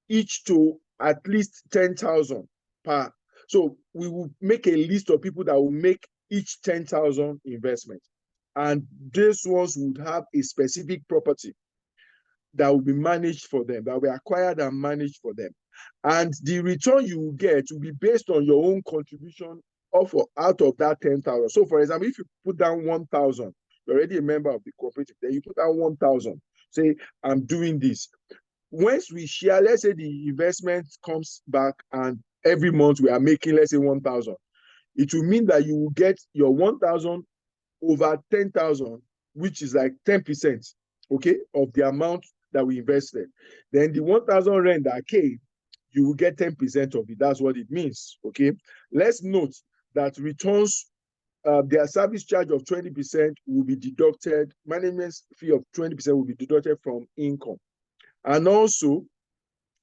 S1: each to at least 10,000 per. So we will make a list of people that will make each 10,000 investment. And these ones would have a specific property that will be managed for them, that will be acquired and managed for them. And the return you will get will be based on your own contribution out of that 10,000. So for example, if you put down 1,000, you're already a member of the cooperative, then you put down 1,000, say, I'm doing this. Once we share, let's say the investment comes back and every month we are making, let's say 1,000. It will mean that you will get your 1,000 over 10,000, which is like 10%, okay, of the amount that we invested. Then the 1,000 rand that came, you will get 10% of it. That's what it means, okay? Let's note that returns, their service charge of 20% will be deducted, management fee of 20% will be deducted from income. And also,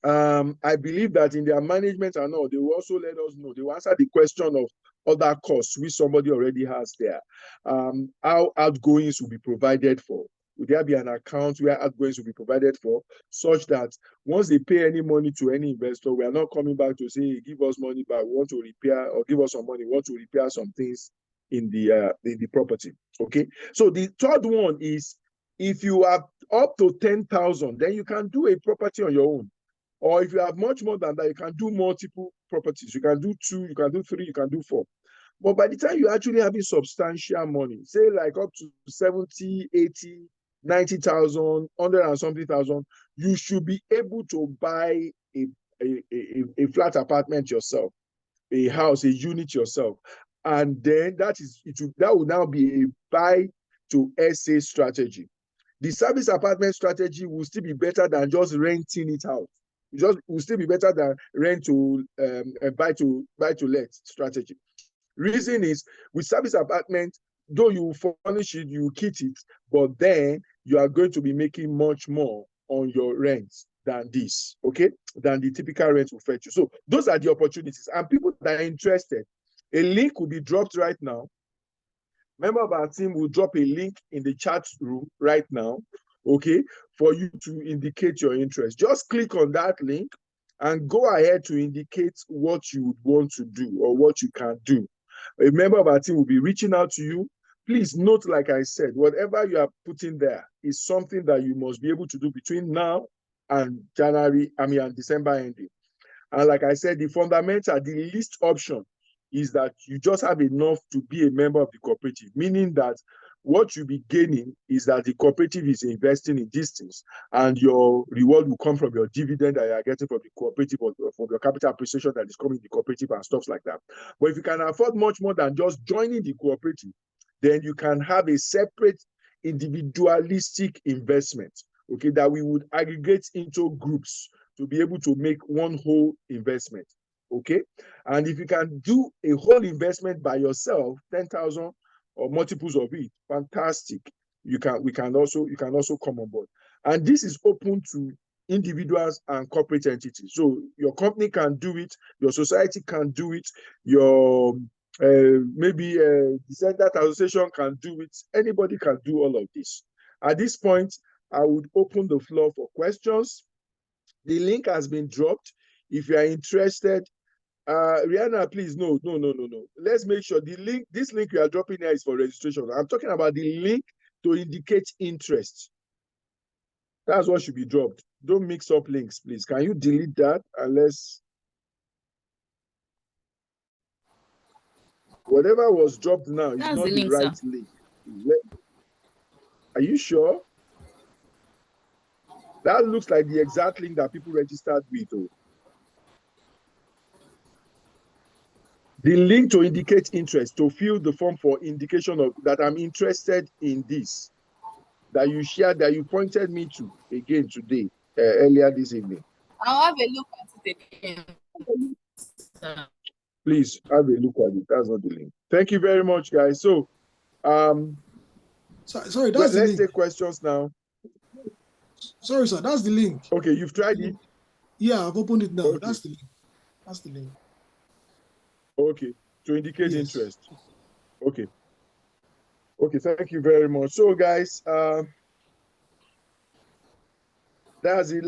S1: I believe that in their management and all, they will also let us know, they will answer the question of other costs which somebody already has there. How outgoings will be provided for. Will there be an account where outgoings will be provided for, such that once they pay any money to any investor, we are not coming back to say, hey, give us money back, we want to repair, or give us some money, we want to repair some things in the property, okay? So the third one is, if you have up to 10,000, then you can do a property on your own. Or if you have much more than that, you can do multiple properties. You can do 2, you can do 3, you can do 4. But by the time you actually having substantial money, say like up to 70, 80, 90,000, 100 and something thousand, you should be able to buy a flat apartment yourself, a house, a unit yourself. And then that will now be a buy to SA strategy. The service apartment strategy will still be better than just renting it out. It will still be better than rent to buy to let strategy. Reason is, with service apartment, though you furnish it, you kit it, but then you are going to be making much more on your rent than this, okay? Than the typical rent will fetch you. So those are the opportunities. And people that are interested, a link will be dropped right now. Member of our team will drop a link in the chat room right now, okay, for you to indicate your interest. Just click on that link and go ahead to indicate what you would want to do or what you can do. A member of our team will be reaching out to you. Please note, like I said, whatever you are putting there is something that you must be able to do between now and December ending. And like I said, the fundamental, the least option is that you just have enough to be a member of the cooperative, meaning that what you'll be gaining is that the cooperative is investing in these things, and your reward will come from your dividend that you are getting from the cooperative, or from your capital appreciation that is coming in the cooperative and stuff like that. But if you can afford much more than just joining the cooperative, then you can have a separate individualistic investment, okay, that we would aggregate into groups to be able to make one whole investment, okay? And if you can do a whole investment by yourself, 10,000 or multiples of it, fantastic. You can also come on board. And this is open to individuals and corporate entities. So your company can do it, your society can do it, your maybe descendant association can do it. Anybody can do all of this. At this point, I would open the floor for questions. The link has been dropped. If you are interested, Rihanna, please, no. Let's make sure this link you are dropping here is for registration. I'm talking about the link to indicate interest. That's what should be dropped. Don't mix up links, please. Can you delete that? Unless whatever was dropped now is not the right link. Are you sure? That looks like the exact link that people registered with. Oh. The link to indicate interest, to fill the form for indication of that I'm interested in this, that you shared, that you pointed me to again today, earlier this evening.
S4: I'll have a look at it again.
S1: Please have a look at it. That's not the link. Thank you very much, guys. So,
S2: sorry, that's the link.
S1: Let's take questions now.
S2: Sorry, sir, that's the link.
S1: Okay, you've tried it?
S2: Yeah, I've opened it now.
S1: Okay.
S2: That's the link. That's the link.
S1: Okay, to indicate interest. Okay. Okay, thank you very much. So, guys, that's it.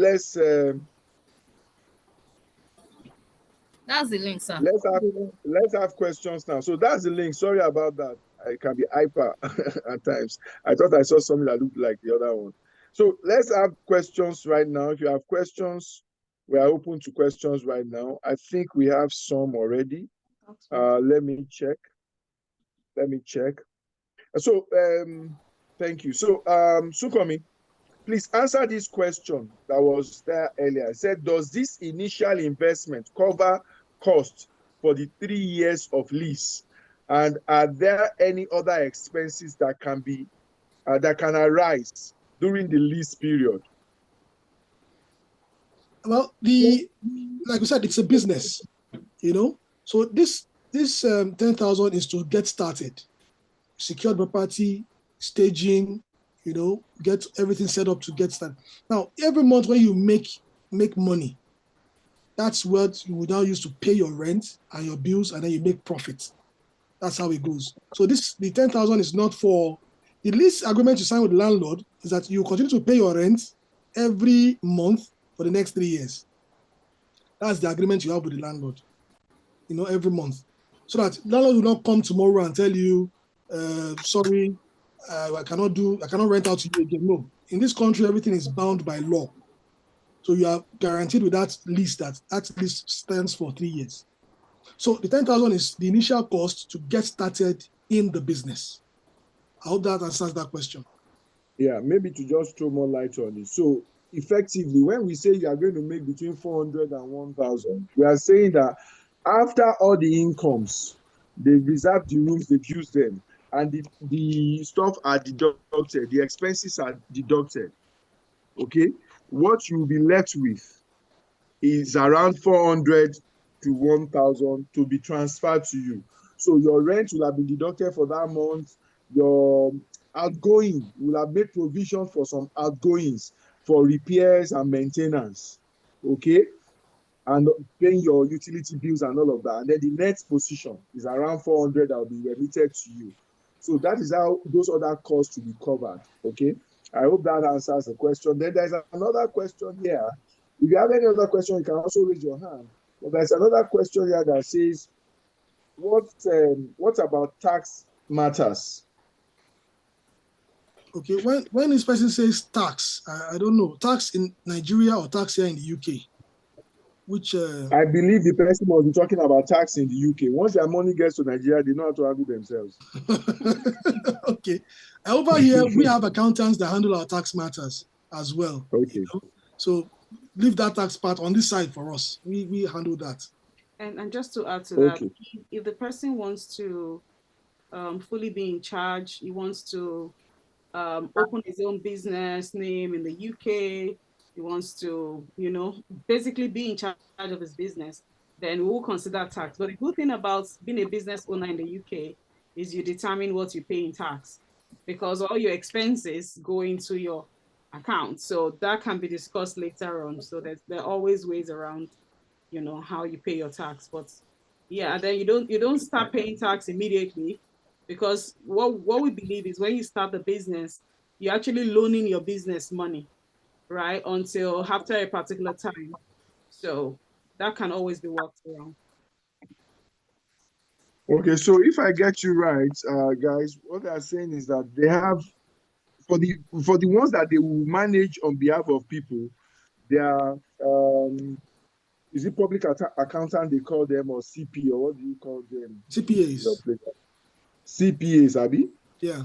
S1: That's
S4: the link, sir.
S1: Let's have questions now. So that's the link. Sorry about that. I can be hyper at times. I thought I saw something that looked like the other one. So let's have questions right now. If you have questions, we are open to questions right now. I think we have some already. Let me check. So thank you. So Sukomi, please answer this question that was there earlier. I said, does this initial investment cover costs for the 3 years of lease? And are there any other expenses that can be that can arise during the lease period?
S2: Well, like we said, it's a business, you know. So this 10,000 is to get started, secured property, staging, you know, get everything set up to get started. Now, every month when you make money, that's what you will now use to pay your rent and your bills, and then you make profit. That's how it goes. So the 10,000 is not for the lease agreement you sign with the landlord, is that you continue to pay your rent every month for the next 3 years. That's the agreement you have with the landlord, you know, every month. So that landlord will not come tomorrow and tell you, sorry, I cannot rent out to you again. No, in this country, everything is bound by law. So you are guaranteed with that lease that lease stands for 3 years. So the 10,000 is the initial cost to get started in the business. I hope that answers that question.
S1: Yeah, maybe to just throw more light on it. So effectively, when we say you are going to make between 400 and 1,000, we are saying that after all the incomes, they've reserved the rooms, they've used them, and the stuff are deducted, the expenses are deducted. Okay, what you'll be left with is around 400 to 1,000 to be transferred to you. So your rent will have been deducted for that month. Your outgoing will have made provision for some outgoings for repairs and maintenance. Okay, and paying your utility bills and all of that. And then the net position is around 400 that will be remitted to you. So that is how those other costs will be covered. Okay, I hope that answers the question. Then there's another question here. If you have any other question, you can also raise your hand. But there's another question here that says, what about tax matters?
S2: Okay, when this person says tax, I don't know, tax in Nigeria or tax here in the UK? Which
S1: I believe the person must be talking about tax in the UK. Once their money gets to Nigeria, they know how to handle themselves.
S2: okay. Over here, we have accountants that handle our tax matters as well.
S1: Okay.
S2: So leave that tax part on this side for us. We handle that.
S3: And just to add to that,
S1: Okay.
S3: if the person wants to fully be in charge, he wants to open his own business name in the UK, he wants to, basically be in charge of his business, then we will consider tax. But the good thing about being a business owner in the UK is you determine what you pay in tax, because all your expenses go into your account. So that can be discussed later on. So there are always ways around, how you pay your tax. But yeah, and then you don't start paying tax immediately, because what we believe is when you start the business, you're actually loaning your business money, right? Until after a particular time. So that can always be worked around.
S1: Okay, so if I get you right, guys, what they are saying is that they have for the ones that they will manage on behalf of people, they are is it public accountant they call them, or CP, or what do you call them?
S2: CPAs.
S1: CPAs, Abby?
S2: Yeah.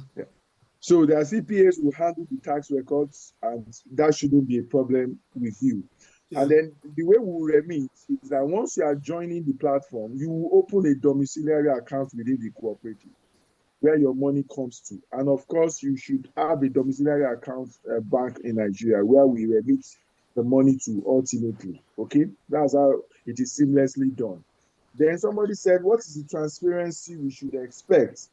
S1: So their CPAs will handle the tax records, and that shouldn't be a problem with you.
S2: Yeah.
S1: And then the way we will remit is that once you are joining the platform, you will open a domiciliary account within the cooperative where your money comes to. And of course, you should have a domiciliary account bank in Nigeria where we remit the money to ultimately. Okay, that's how it is seamlessly done. Then somebody said, what is the transparency we should expect?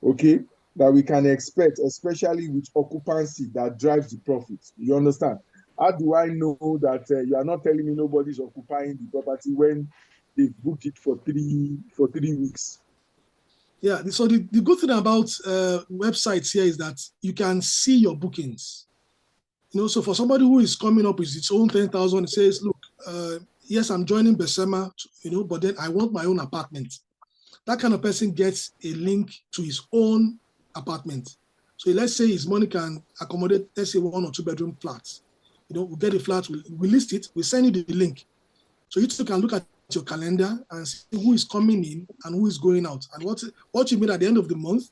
S1: Okay, that we can expect, especially with occupancy that drives the profits. You understand? How do I know that you are not telling me nobody's occupying the property when they've booked it for 3 weeks?
S2: Yeah, so the good thing about websites here is that you can see your bookings. So for somebody who is coming up with its own 10,000, it says, look, yes, I'm joining Besema, but then I want my own apartment. That kind of person gets a link to his own apartment. So let's say his money can accommodate, let's say, 1 or 2 bedroom flats. We get a flat, we list it, we send you the link. So you too can look at your calendar and see who is coming in and who is going out, and what you made at the end of the month,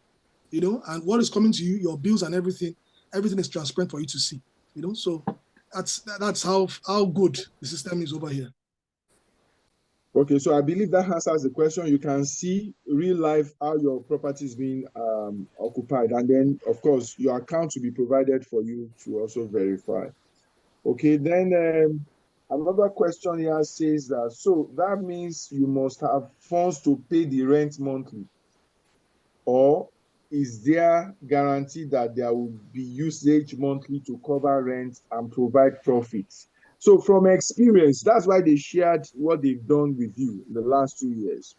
S2: and what is coming to you, your bills and everything is transparent for you to see. So that's how good the system is over here.
S1: Okay, so I believe that answers the question. You can see real life how your property is being occupied, and then of course your account will be provided for you to also verify. Okay, then another question here says that, so that means you must have funds to pay the rent monthly, or is there guarantee that there will be usage monthly to cover rent and provide profits? So from experience, that's why they shared what they've done with you in the last 2 years.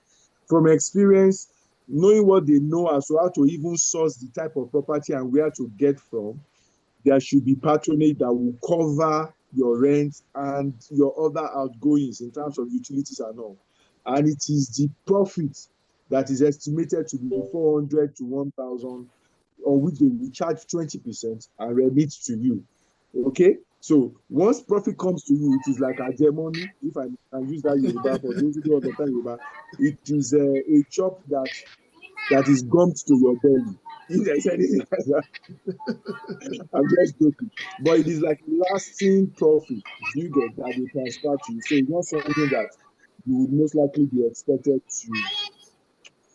S1: From experience, knowing what they know as to how to even source the type of property and where to get from, there should be patronage that will cover your rent and your other outgoings in terms of utilities and all. And it is the profit that is estimated to be 400 to 1,000, on which they will charge 20% and remit to you. Okay? So once profit comes to you, it is like a money, if I can use that Yoruba for those who don't understand Yoruba. It is a chop that is gummed to your belly. If there's anything like that, I'm just joking. But it is like lasting profit. Do you get that they transfer to you? So it's not something that you would most likely be expected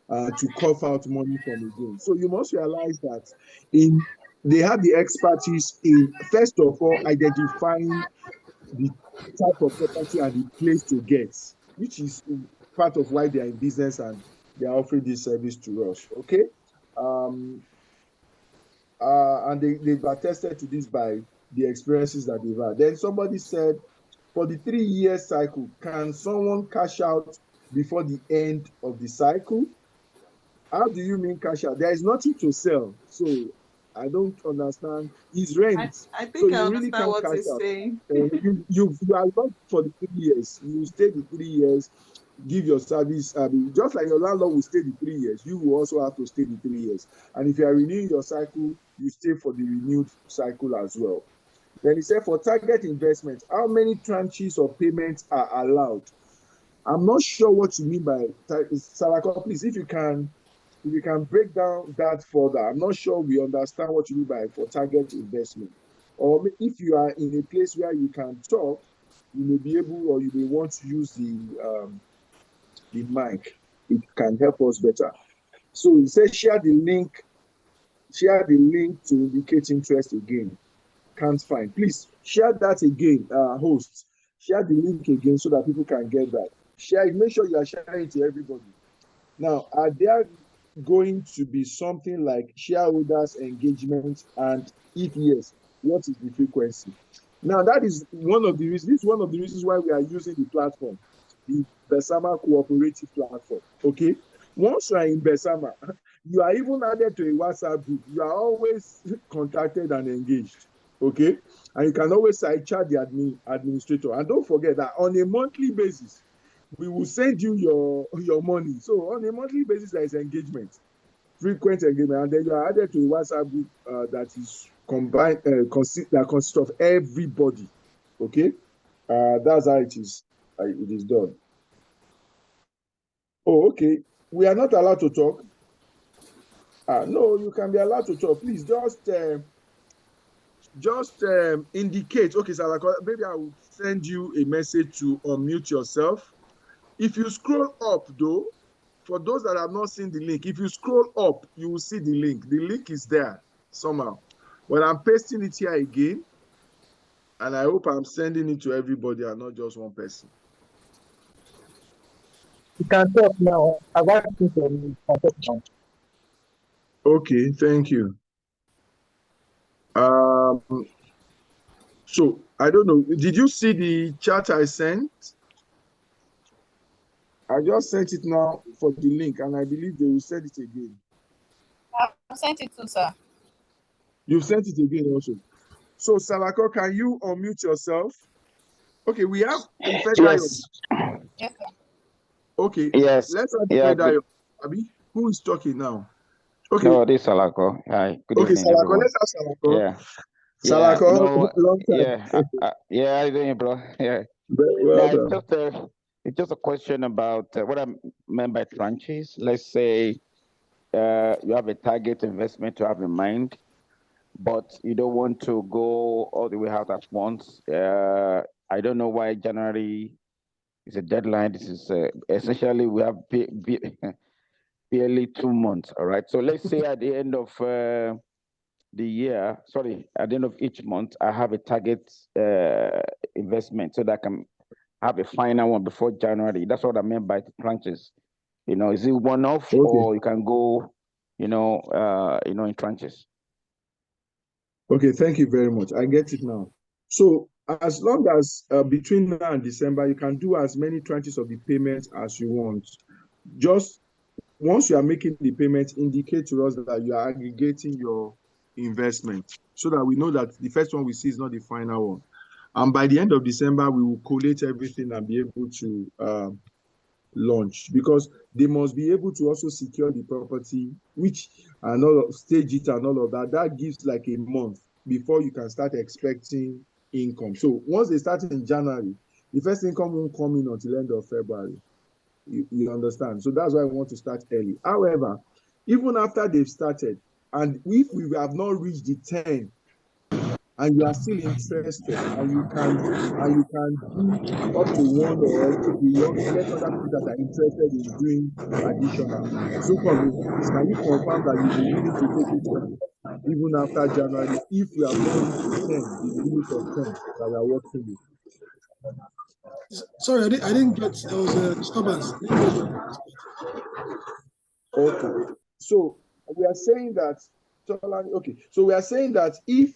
S1: to cough out money from again. So you must realize that they have the expertise in, first of all, identifying the type of property and the place to get, which is part of why they are in business and they are offering this service to us. Okay. And they've attested to this by the experiences that they've had. Then somebody said, for the 3-year cycle, can someone cash out before the end of the cycle? How do you mean cash out? There is nothing to sell. So I don't understand. It's rent.
S3: I
S1: So
S3: think I
S1: you really
S3: understand
S1: can't
S3: what
S1: cash
S3: he's
S1: out.
S3: saying.
S1: You are locked for the 3 years. You stay the 3 years, give your service. Just like your landlord will stay the 3 years, you will also have to stay the 3 years. And if you are renewing your cycle, you stay for the renewed cycle as well. Then he said, for target investment, how many tranches of payments are allowed? I'm not sure what you mean by Salako. Please, if you can break down that further. I'm not sure we understand what you mean by for target investment. Or if you are in a place where you can talk, you may be able or you may want to use the mic. It can help us better. So he says share the link to indicate interest again. Can't find. Please share that again, hosts. Share the link again so that people can get that. Share it. Make sure you are sharing it to everybody. Now, are there going to be something like shareholders engagement? And if yes, what is the frequency? Now, that is one of the reasons. This is one of the reasons why we are using the platform, the Besama Cooperative Platform. Okay. Once you are in Besama, you are even added to a WhatsApp group. You are always contacted and engaged. Okay. And you can always side chat the administrator. And don't forget that on a monthly basis, we will send you your money. So on a monthly basis, there is engagement, frequent engagement, and then you are added to a WhatsApp group that is combined, that consists of everybody. Okay, that's how it is. It is done. Oh, okay. We are not allowed to talk. No, you can be allowed to talk. Please just indicate. Okay, Salako, maybe I will send you a message to unmute yourself. If you scroll up, though, for those that have not seen the link, if you scroll up, you will see the link. The link is there somehow. But I'm pasting it here again, and I hope I'm sending it to everybody and not just one person.
S5: You can talk now. I've asked you to talk now.
S1: Okay, thank you. So I don't know. Did you see the chat I sent? I just sent it now for the link, and I believe they will send it again.
S4: I've sent it to sir.
S1: You've sent it again also. So Salako, can you unmute yourself? Okay, we have
S6: Yes.
S4: Yes, sir.
S1: Okay.
S6: Yes.
S1: Let's have
S6: Yeah.
S1: Abi, who is talking now? Okay.
S6: No, this is Salako. Hi. Good
S1: Okay,
S6: evening,
S1: Salako.
S6: everyone.
S1: Let's have Salako.
S6: Yeah.
S1: Salako,
S6: No,
S1: long time.
S6: yeah. How you doing, bro? Yeah.
S1: Well
S6: It's just a question about what I meant by tranches. Let's say you have a target investment to have in mind, but you don't want to go all the way out at once. I don't know why January is a deadline. This is essentially we have barely 2 months. All right. So let's say at the end of at the end of each month, I have a target investment so that I can have a final one before January. That's what I meant by the tranches. Is it one-off or you can go, in tranches?
S1: Okay, thank you very much. I get it now. So as long as between now and December, you can do as many tranches of the payments as you want. Just once you are making the payment, indicate to us that you are aggregating your investment so that we know that the first one we see is not the final one. And by the end of December, we will collate everything and be able to launch, because they must be able to also secure the property, which and all of stage it and all of that. That gives like a month before you can start expecting income. So once they start in January, the first income won't come in until end of February. You understand? So that's why I want to start early. However, even after they've started, and if we have not reached the 10 and you are still interested, and you can do up to one, or if you want to get other people that are interested in doing additional. So please, can you confirm that you'll be willing to take it on even after January if we have not reached the 10, the limit of 10 that we are working with?
S2: Sorry, I didn't get. There was a disturbance. I didn't get what.
S1: Okay, so we are saying that. Okay, so we are saying that if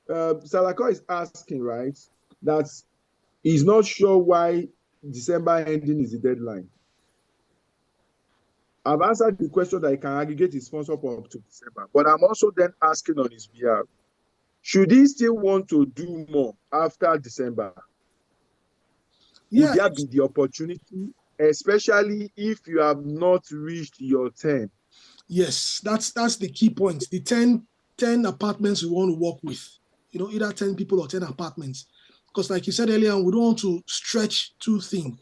S1: Salako is asking, right, that he's not sure why December ending is the deadline. I've answered the question that he can aggregate his sponsor up to December, but I'm also then asking on his behalf, should he still want to do more after December?
S2: Yeah,
S1: Would there be the opportunity, especially if you have not reached your 10?
S2: yes, that's the key point. The 10 apartments we want to work with. either 10 people or 10 apartments. Because like you said earlier, we don't want to stretch too thin.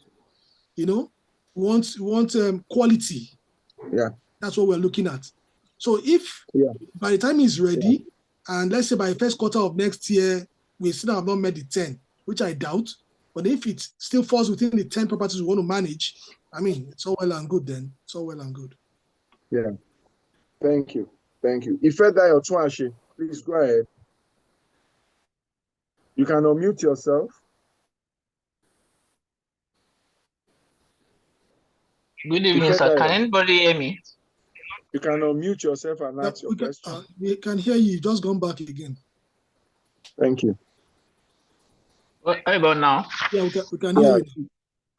S2: We want quality.
S1: Yeah.
S2: That's what we're looking at. So if by the time it's ready, and let's say by the first quarter of next year, we still have not met the 10, which I doubt. But if it still falls within the 10 properties we want to manage, I mean, it's all well and good then. It's all well and good.
S1: Yeah. Thank you. Thank you. Ifedayo Twashi, please go ahead. You can unmute yourself.
S7: Good evening, sir. Can anybody hear me?
S1: You can unmute yourself and ask your question.
S2: We can hear you. Just gone back again.
S1: Thank you.
S7: What about now?
S2: Yeah, we can hear you.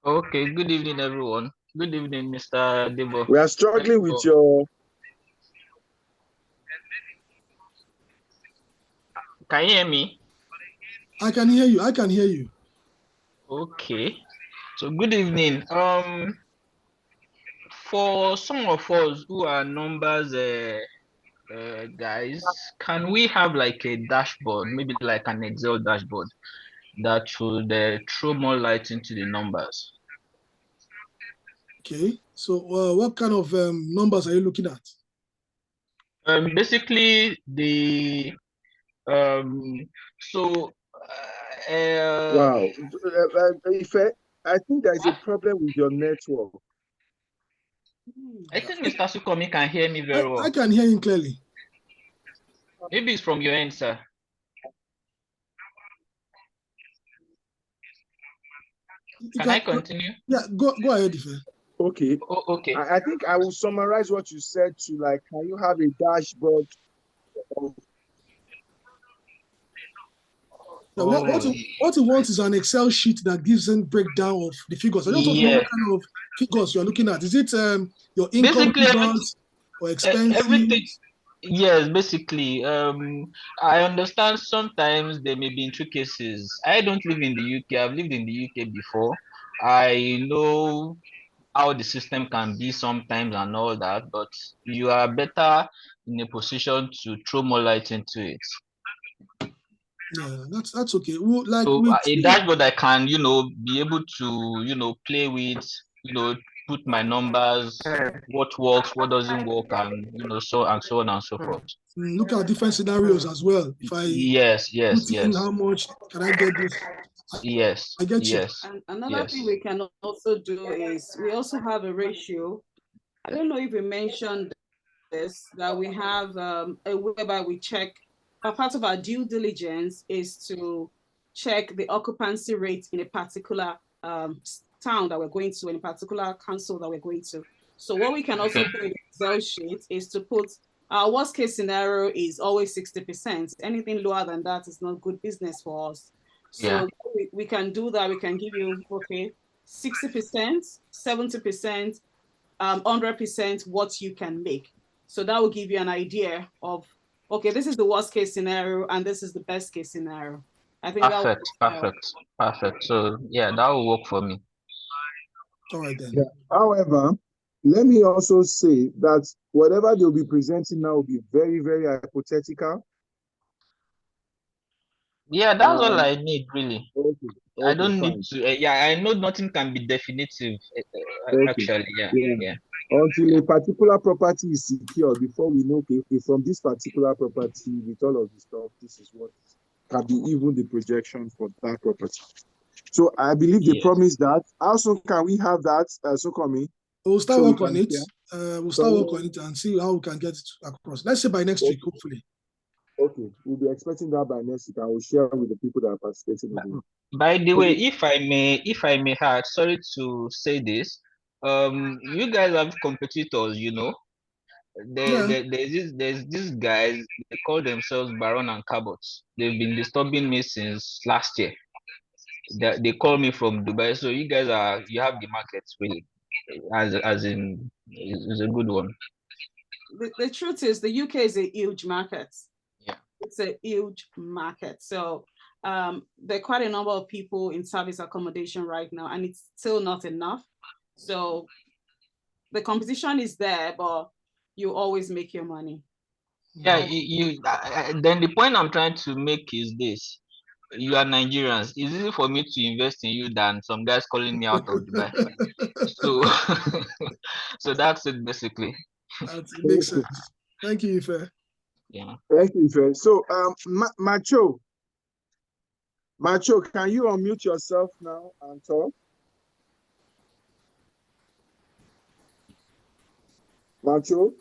S7: Okay, good evening, everyone. Good evening, Mr. Debo.
S1: We are struggling with your...
S7: Can you hear me?
S2: I can hear you. I can hear you.
S7: Okay. So good evening. For some of us who are numbers guys, can we have like a dashboard, maybe like an Excel dashboard that would throw more light into the numbers?
S2: Okay. So what kind of numbers are you looking at?
S7: Basically the
S1: Wow. Ife, I think there is a problem with your network.
S7: I think Mr. Sukomi can hear me very well.
S2: I can hear him clearly.
S7: Maybe it's from your end, sir. Can I continue?
S2: Yeah, go ahead, Ife.
S1: Okay.
S7: Okay.
S1: I think I will summarize what you said to like, can you have a dashboard of...
S2: What he wants is an Excel sheet that gives him breakdown of the figures. I just want to know what kind of figures you're looking at. Is it your income figures or expenses?
S7: Everything. Yes, basically. I understand sometimes there may be intricacies. I don't live in the UK. I've lived in the UK before. I know how the system can be sometimes and all that, but you are better in a position to throw more light into it.
S2: Yeah, that's okay.
S7: A dashboard I can, be able to, play with, put my numbers, what works, what doesn't work, and so on and so forth.
S2: Look at different scenarios as well. If I put in how much can I get this?
S7: Yes.
S2: I get you.
S3: And another thing we can also do is we also have a ratio. I don't know if we mentioned this, that we have a whereby we check, part of our due diligence is to check the occupancy rate in a particular town that we're going to, in a particular council that we're going to. So what we can also put in the Excel sheet is to put our worst case scenario is always 60%. Anything lower than that is not good business for us. So we can do that. We can give you, 60%, 70%, 100% what you can make. So that will give you an idea of, okay, this is the worst case scenario and this is the best case scenario. I think
S7: perfect. So yeah, that will work for me.
S2: All right then.
S1: Yeah. However, let me also say that whatever they'll be presenting now will be very, very hypothetical.
S7: Yeah, that's all I need, really.
S1: Okay,
S7: I don't need to. I know nothing can be definitive. Actually, yeah.
S1: Until a particular property is secure, before we know, okay, from this particular property with all of the stuff, this is what can be even the projection for that property. So I believe they promised that. How soon can we have that, Sukomi?
S2: We'll start work on it. We'll start work on it and see how we can get it across. Let's say by next week, hopefully.
S1: Okay, we'll be expecting that by next week. I will share with the people that are participating.
S7: By the way, if I may add, sorry to say this, you guys have competitors, There's these guys, they call themselves Baron and Cabot. They've been disturbing me since last year. They call me from Dubai, so you guys you have the market really, as in, is a good one.
S3: The truth is, the UK is a huge market.
S7: Yeah,
S3: it's a huge market. So there are quite a number of people in service accommodation right now, and it's still not enough. So the competition is there, but you always make your money.
S7: Yeah, then the point I'm trying to make is this. You are Nigerians. It's easy for me to invest in you than some guys calling me out of Dubai. So, so that's it basically.
S2: It makes sense. Thank you, Ife.
S7: Yeah.
S1: Thank you, Ife. So, Macho, can you unmute yourself now and talk? Macho?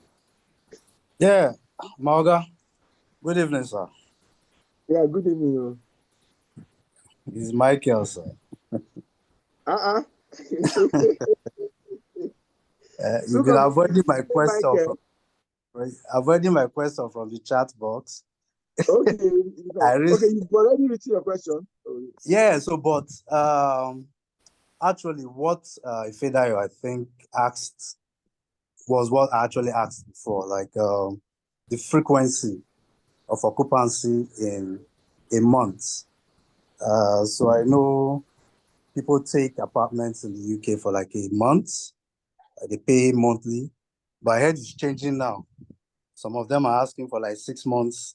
S8: Yeah, Morga. Good evening, sir.
S1: Yeah, good evening.
S8: It's Michael, sir. You've been avoiding my question from the chat box.
S1: Okay, you've already written your question.
S8: Yeah, so but actually what Ifedayo I think asked was what I actually asked before, like the frequency of occupancy in a month. So I know people take apartments in the UK for like a month. They pay monthly, but I heard it's changing now. Some of them are asking for like 6 months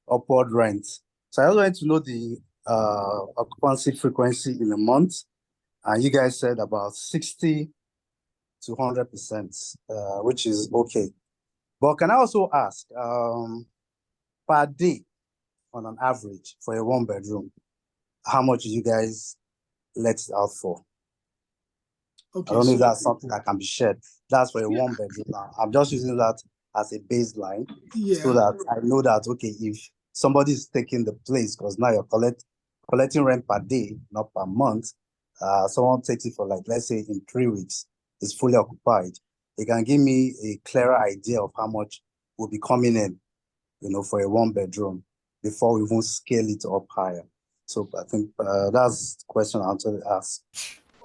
S8: upward rent. So I was wanted to know the occupancy frequency in a month, and you guys said about 60 to 100%, which is okay. But can I also ask, per day, on an average, for a 1-bedroom, how much do you guys let it out for? Okay, I don't know if that's something that can be shared. That's for a 1-bedroom now. I'm just using that as a baseline, so that I know that, okay, if somebody is taking the place, because now you're collecting rent per day, not per month, someone takes it for like, let's say in 3 weeks, it's fully occupied. They can give me a clearer idea of how much will be coming in, for a 1-bedroom before we even scale it up higher. So I think that's the question I want to ask.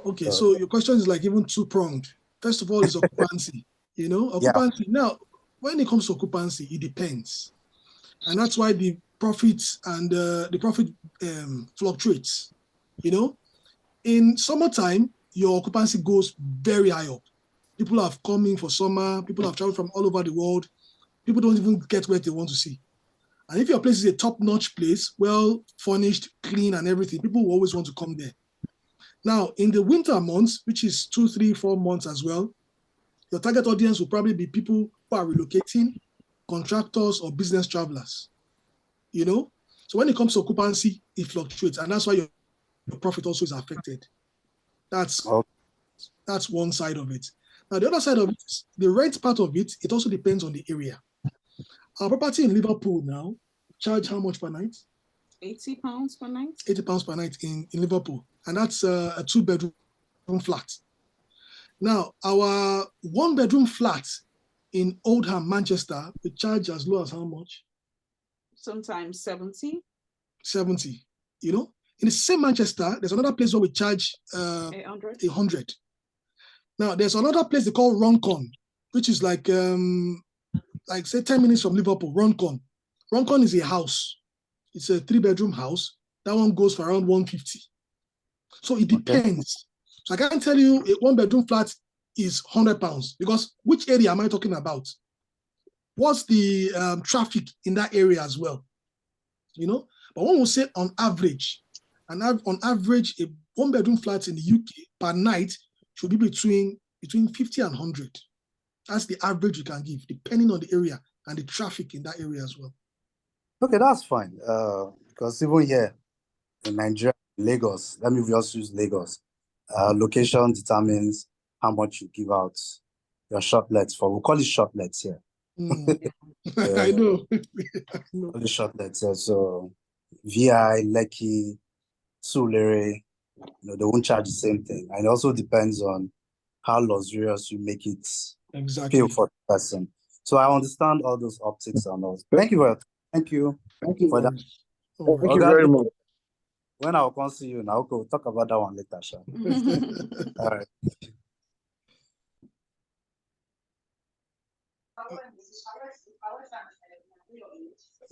S2: Okay, so your question is like even two-pronged. First of all, is occupancy. Occupancy. Yeah. Now, when it comes to occupancy, it depends, and that's why the profits and the profit fluctuates. In summertime, your occupancy goes very high up. People have come in for summer. People have traveled from all over the world. People don't even get where they want to see. And if your place is a top-notch place, well furnished, clean, and everything, people will always want to come there. Now, in the winter months, which is 2, 3, 4 months as well, your target audience will probably be people who are relocating, contractors, or business travelers. So when it comes to occupancy, it fluctuates, and that's why your profit also is affected. That's one side of it. Now, the other side of it is the rent part of it. It also depends on the area. Our property in Liverpool now charge how much per night?
S3: £80 per night.
S2: £80 per night in Liverpool, and that's a 2-bedroom flat. Now, our 1-bedroom flat in Oldham, Manchester, we charge as low as how much?
S3: Sometimes 70.
S2: 70. In the same Manchester, there's another place where we charge 100. Now, there's another place they call Roncon, which is like say 10 minutes from Liverpool. Roncon. Roncon is a house. It's a 3-bedroom house. That one goes for around 150. So it depends. So I can't tell you a 1-bedroom flat is £100 because which area am I talking about? What's the traffic in that area as well? But one will say on average, a 1-bedroom flat in the UK per night should be between 50 and 100. That's the average you can give, depending on the area and the traffic in that area as well.
S8: Okay, that's fine. Because even here in Nigeria, Lagos, let me just use Lagos. Location determines how much you give out your shotlets for. We'll call it shotlets here.
S2: I know.
S8: Call it shotlets here. So VI, Lekki, Sulere, they won't charge the same thing. And it also depends on how luxurious you make it feel for the person. So I understand all those optics and all. Thank you for Thank you for that.
S1: Thank you very much.
S8: When I'll come see you now, we'll talk about that one later, Sha. All right.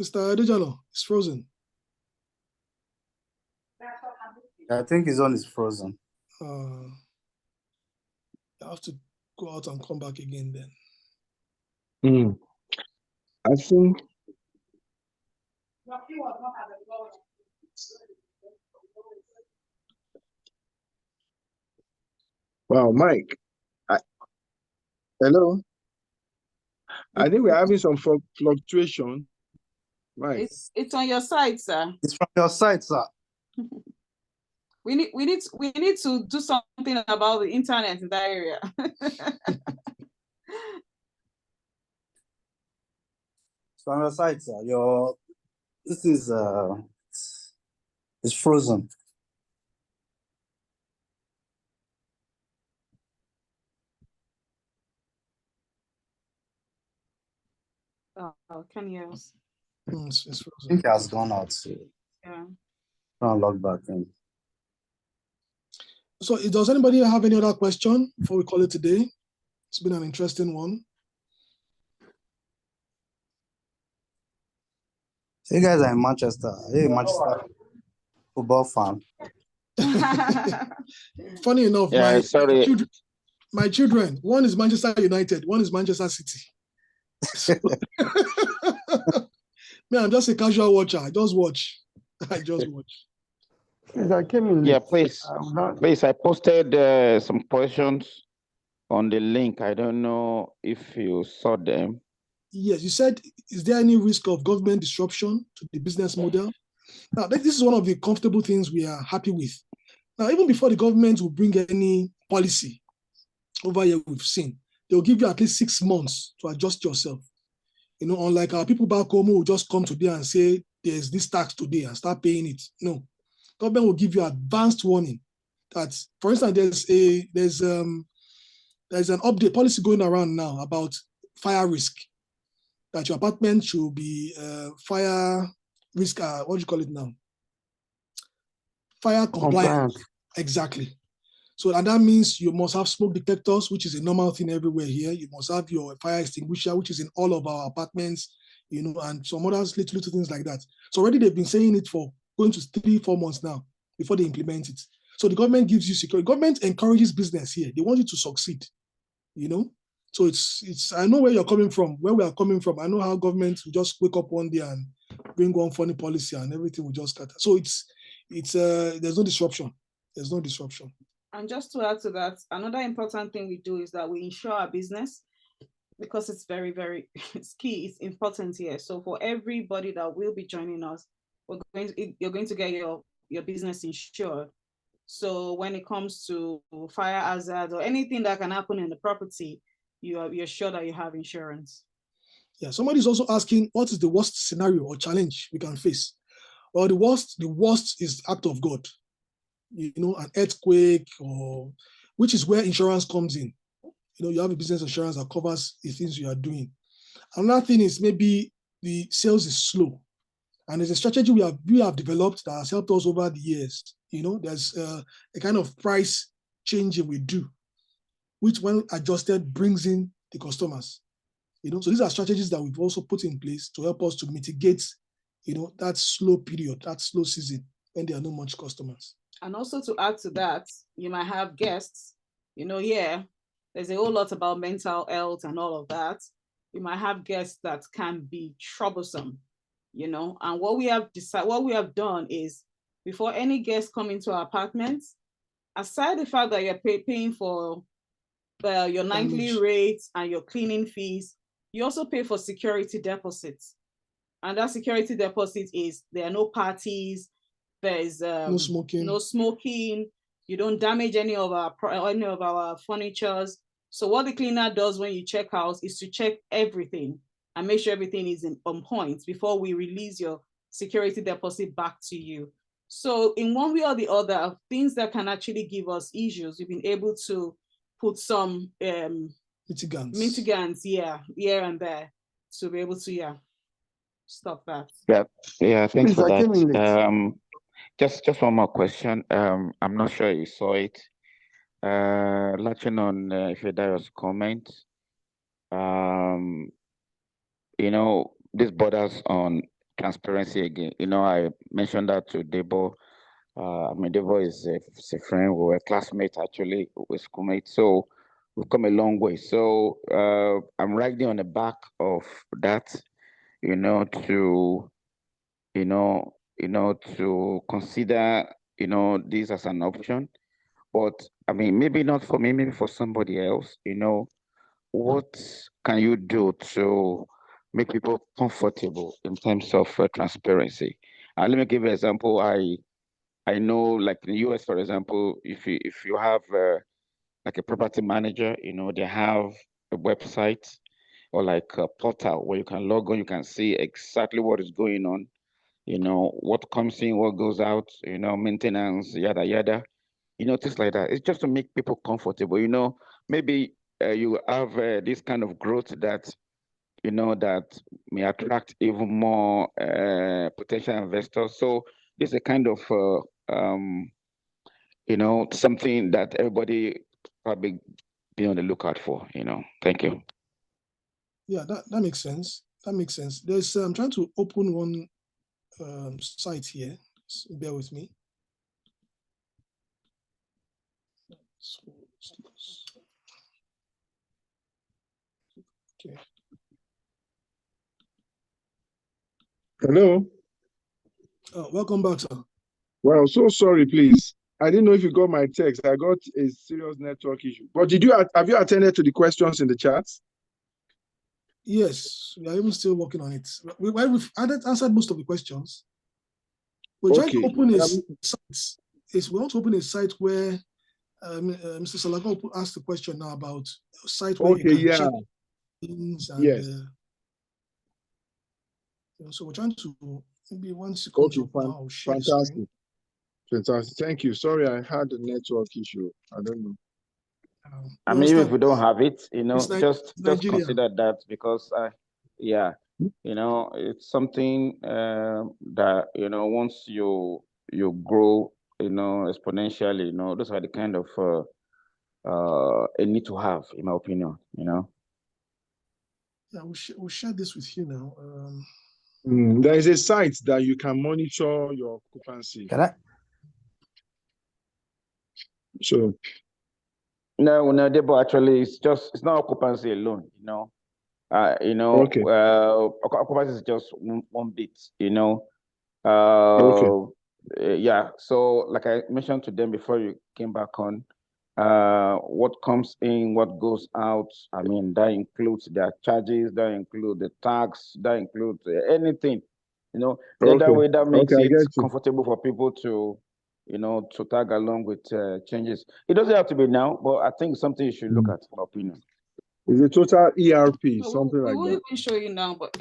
S2: Mr. Adejalo, it's frozen.
S8: I think his one is frozen.
S2: I have to go out and come back again then.
S1: I think. Wow, Mike. I, hello. I think we're having some fluctuation. Right.
S3: It's on your side, sir.
S8: It's from your side, sir.
S3: We need to do something about the internet in that area.
S8: It's from your side, sir. This is it's frozen.
S3: Oh, can you?
S2: It's
S8: I
S2: frozen.
S8: think it has gone out. So
S3: Yeah.
S8: I'll log back in.
S2: So does anybody have any other question before we call it today? It's been an interesting one.
S8: So you guys are in Manchester. Are you a Manchester football fan?
S2: Funny enough,
S6: Yeah, sorry.
S2: my children, one is Manchester United, one is Manchester City. Man, I'm just a casual watcher. I just watch.
S5: Please, I came in late.
S6: Yeah, please, I posted some questions on the link. I don't know if you saw them.
S2: Yes, you said, is there any risk of government disruption to the business model? Now, this is one of the comfortable things we are happy with. Now, even before the government will bring any policy over here, we've seen, they'll give you at least 6 months to adjust yourself. Unlike our people back home who will just come today and say, there's this tax today and start paying it. No, government will give you advanced warning that, for instance, there's an update policy going around now about fire risk, that your apartment should be fire risk, what do you call it now? Fire compliant. Exactly. So, and that means you must have smoke detectors, which is a normal thing everywhere here. You must have your fire extinguisher, which is in all of our apartments, and some other little things like that. So already they've been saying it for going to 3-4 months now before they implement it. So the government gives you security. Government encourages business here. They want you to succeed, So it's I know where you're coming from, where we are coming from. I know how government will just wake up one day and bring one funny policy and everything will just scatter. So it's there's no disruption. There's no disruption.
S3: And just to add to that, another important thing we do is that we insure our business, because it's very, very it's key. It's important here. So for everybody that will be joining us, you're going to get your business insured. So when it comes to fire hazard or anything that can happen in the property, you're sure that you have insurance.
S2: Yeah, somebody's also asking, what is the worst scenario or challenge we can face? Well, the worst is act of God, an earthquake, or which is where insurance comes in. You have a business insurance that covers the things you are doing. Another thing is maybe the sales is slow. And there's a strategy we have developed that has helped us over the years. There's a kind of price changing we do, which when adjusted brings in the customers. So these are strategies that we've also put in place to help us to mitigate, that slow period, that slow season when there are not much customers.
S3: And also to add to that, you might have guests, there's a whole lot about mental health and all of that. You might have guests that can be troublesome, and what we have done is, before any guests come into our apartments, aside the fact that you're paying for your nightly rates and your cleaning fees, you also pay for security deposits. And that security deposit is, there are no parties, there's
S2: no
S3: smoking, you don't damage any of our furnitures. So what the cleaner does when you check out is to check everything and make sure everything is on point before we release your security deposit back to you. So in one way or the other, things that can actually give us issues, we've been able to put some mitigants, here and there, to be able to stop that.
S6: Yeah, thanks for that. Just one more question. I'm not sure you saw it. Latching on Ifedayo's comment. This borders on transparency again. I mentioned that to Debo. Debo is a friend. We were classmates, actually. We were schoolmates. So we've come a long way. So I'm riding on the back of that. to to consider this as an option. But I mean, maybe not for me, maybe for somebody else. What can you do to make people comfortable in terms of transparency? Let me give you an example. I know, like in the US, for example, if you have like a property manager, they have a website or like a portal where you can log on, you can see exactly what is going on, what comes in, what goes out, maintenance, yada yada, things like that. It's just to make people comfortable. Maybe you have this kind of growth that that may attract even more potential investors. So this is a kind of something that everybody probably be on the lookout for. Thank you.
S2: Yeah, that makes sense. That makes sense. There's I'm trying to open one site here. So bear with me. Okay.
S1: Hello.
S2: Welcome back, sir.
S1: Well, so sorry, please. I didn't know if you got my text. I got a serious network issue. But have you attended to the questions in the chats?
S2: Yes, we are even still working on it. We've answered most of the questions. We're trying to open a site. We want to open a site where Mr. Salako asked the question now about a site where you can check things and
S1: yes.
S2: So we're trying to maybe 1 second now. I'll share the screen.
S1: Fantastic. Thank you. Sorry, I had a network issue. I don't know.
S6: I mean, even if we don't have it, just consider that, because it's something that once you grow, exponentially, those are the kind of a need to have, in my opinion.
S2: Yeah, we'll share this with you now.
S1: There is a site that you can monitor your occupancy.
S8: Can I?
S1: So
S6: no, Debo, actually, it's not occupancy alone.
S1: Okay.
S6: Occupancy is just one bit.
S1: Okay.
S6: Yeah. So, like I mentioned to them before you came back on, what comes in, what goes out. I mean, that includes their charges, that includes the tax, that includes anything. Then that way, that makes it comfortable for people to to tag along with changes. It doesn't have to be now, but I think something you should look at, in my opinion.
S1: Is it total ERP, something like that?
S3: We will even show you now, but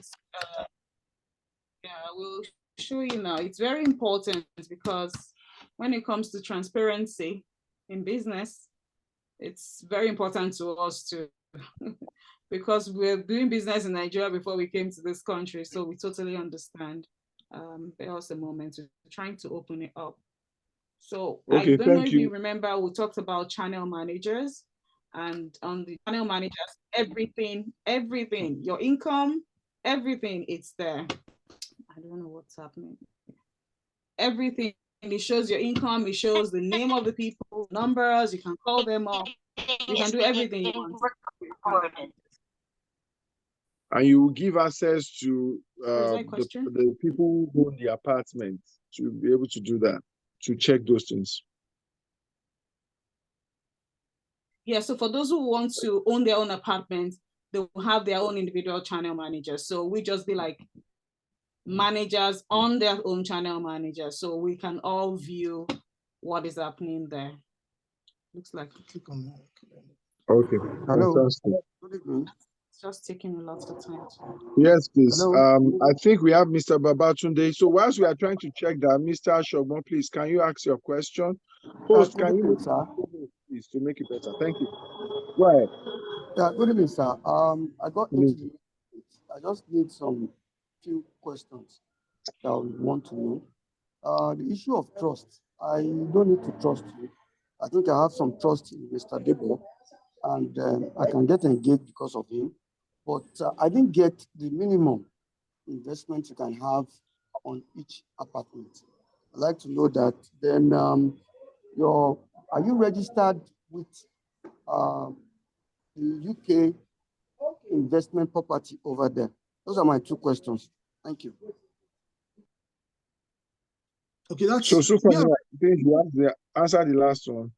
S3: yeah, we'll show you now. It's very important because when it comes to transparency in business, it's very important to us too. Because we're doing business in Nigeria before we came to this country, so we totally understand. There was a moment we're trying to open it up. So I don't know if you remember, we talked about channel managers, and on the channel managers, everything, your income, everything, it's there. I don't know what's happening. Everything, it shows your income, it shows the name of the people, numbers, you can call them up, you can do everything you want.
S1: And you will give access to the people who own the apartment to be able to do that, to check those things.
S3: Yeah, so for those who want to own their own apartment, they will have their own individual channel managers. So we just be like managers on their own channel managers, so we can all view what is happening there. Looks like click on that.
S1: Okay.
S8: Hello.
S1: Fantastic.
S8: Good evening.
S3: It's just taking a lot of time.
S1: Yes, please.
S8: Hello.
S1: I think we have Mr. Babatunde. So whilst we are trying to check that, Mr. Shogbon, please, can you ask your question? Host, can you make it, please, to make it better? Thank you. Go ahead.
S5: Yeah, good evening, sir. I got into I just need some few questions that I want to know. The issue of trust. I don't need to trust you. I think I have some trust in Mr. Debo, and I can get engaged because of him. But I didn't get the minimum investment you can have on each apartment. I'd like to know that. Then, are you registered with the UK investment property over there? Those are my two questions. Thank you.
S2: Okay, that's
S1: So
S2: we are,
S1: I think you have to answer the last one.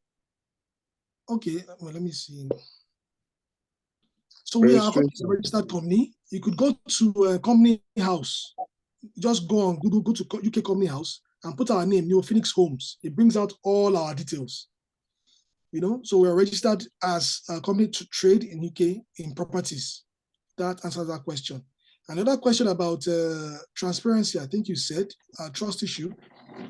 S2: okay. Well, let me see. So we are a
S1: Registration.
S2: registered company. You could go to a company house. Just go on Google, go to UK Company House and put our name, Neo Phoenix Homes. It brings out all our details. So we're registered as a company to trade in UK in properties. That answers that question. Another question about transparency, I think you said, trust issue.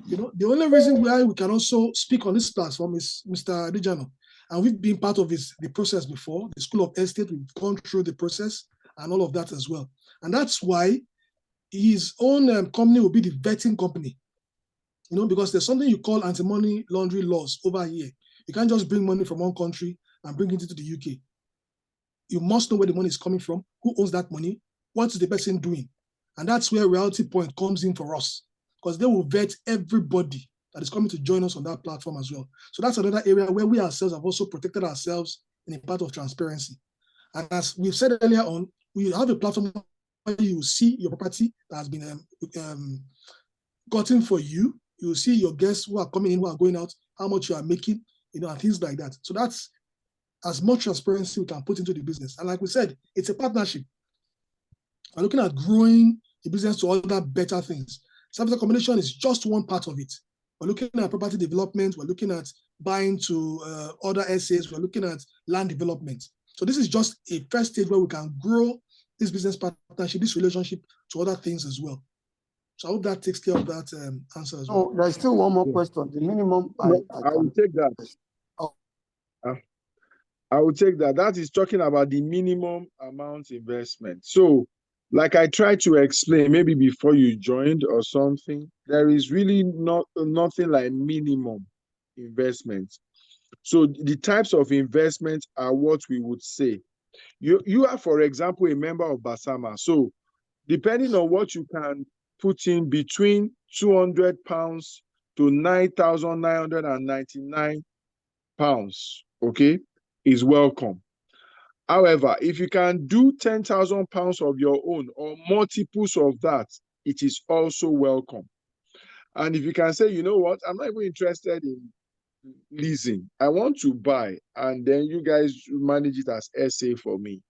S2: The only reason why we can also speak on this platform is Mr. Adejano, and we've been part of the process before, the School of Estate, we've gone through the process and all of that as well. And that's why his own company will be the vetting company, because there's something you call anti-money laundering laws over here. You can't just bring money from one country and bring it into the UK. You must know where the money is coming from, who owns that money, what is the person doing. And that's where Reality Point comes in for us, because they will vet everybody that is coming to join us on that platform as well. So that's another area where we ourselves have also protected ourselves in a part of transparency. And as we've said earlier on, we have a platform where you will see your property that has been gotten for you. You will see your guests who are coming in, who are going out, how much you are making, and things like that. So that's as much transparency we can put into the business. And like we said, it's a partnership. We're looking at growing the business to other better things. Service accommodation is just one part of it. We're looking at property development. We're looking at buying to other essays. We're looking at land development. So this is just a first stage where we can grow this business partnership, this relationship to other things as well. So I hope that takes care of that answer as well.
S5: Oh, there's still one more question. The minimum
S1: I will take that.
S5: Oh.
S1: I will take that. That is talking about the minimum amount investment. So, like I tried to explain, maybe before you joined or something, there is really nothing like minimum investment. So the types of investments are what we would say. You are, for example, a member of Basama. So depending on what you can put in between £200 to £9,999, okay, is welcome. However, if you can do £10,000 of your own or multiples of that, it is also welcome. And if you can say, you know what, I'm not even interested in leasing, I want to buy, and then you guys manage it as SA for me,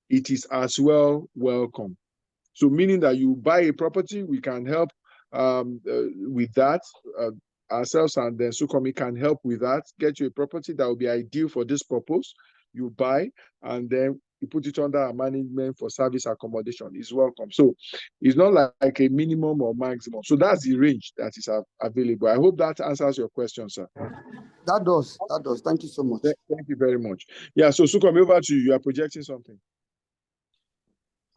S1: it is as well welcome. So meaning that you buy a property, we can help with that. Ourselves and then Sukomi can help with that, get you a property that will be ideal for this purpose. You buy, and then you put it under our management for service accommodation. Is welcome. So it's not like a minimum or maximum. So that's the range that is available. I hope that answers your question, sir.
S5: That does. Thank you so much.
S1: Thank you very much. Yeah, so Sukomi, over to you. You are projecting something.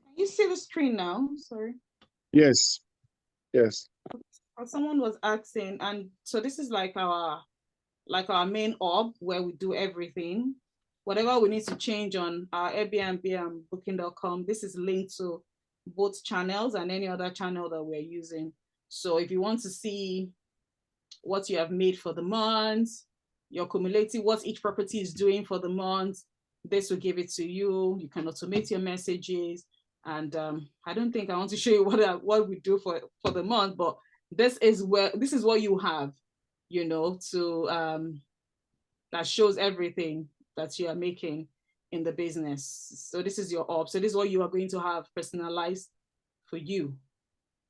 S3: Can you see the screen now? Sorry.
S1: Yes.
S3: Someone was asking, and so this is like our main hub where we do everything. Whatever we need to change on our Airbnb and Booking.com, this is linked to both channels and any other channel that we're using. So if you want to see what you have made for the month, your cumulative, what each property is doing for the month, this will give it to you. You can automate your messages. And I don't think I want to show you what we do for the month, but this is what you have, to that shows everything that you are making in the business. So this is your op. So this is what you are going to have personalized for you,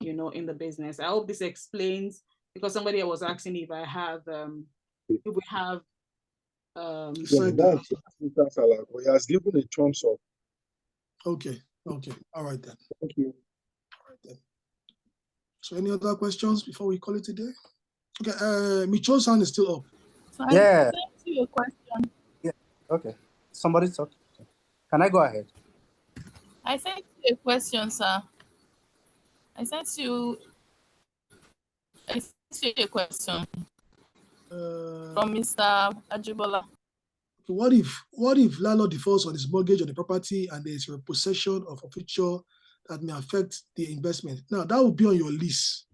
S3: in the business. I hope this explains, because somebody was asking if I have if we have
S1: That's he has given a thumbs up.
S2: Okay. All right then.
S1: Thank you.
S2: All right then. So any other questions before we call it a day? Okay, Micho's hand is still up.
S4: So
S8: Yeah.
S4: I sent you a question.
S8: Yeah. Okay. Somebody's talking. Can I go ahead?
S4: I sent you a question, sir. I sent you a question from Mr. Ajibola.
S2: What if landlord defaults on his mortgage on the property and there is a repossession of a feature that may affect the investment? Now that will be on your lease.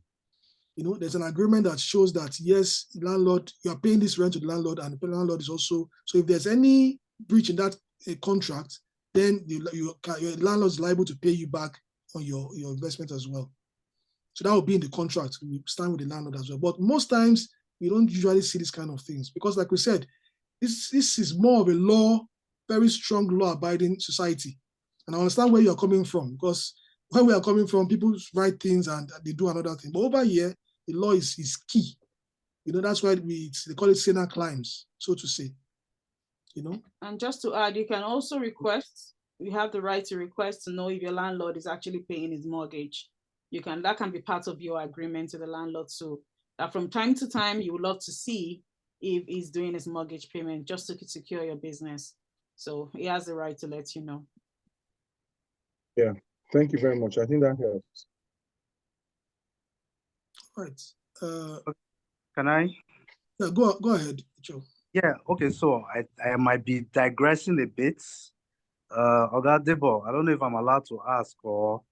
S2: There's an agreement that shows that yes, landlord, you are paying this rent to the landlord, and the landlord is also. So if there's any breach in that contract, then your landlord is liable to pay you back on your investment as well. So that will be in the contract. We stand with the landlord as well. But most times we don't usually see these kind of things because, like we said, this is more of a law, very strong law-abiding society. And I understand where you're coming from, because where we are coming from, people write things and they do another thing. But over here, the law is key. You know, that's why they call it Sena climbs, so to say. You know.
S3: And just to add, you can also request. You have the right to request to know if your landlord is actually paying his mortgage. That can be part of your agreement to the landlord. So that from time to time, you would love to see if he's doing his mortgage payment just to secure your business. So he has the right to let you know.
S1: Yeah, thank you very much. I think that helps.
S2: All right.
S8: Can I?
S2: Yeah, go ahead, Joe.
S8: Yeah, okay, so I might be digressing a bit. Oga Debo, I don't know if I'm allowed to ask, or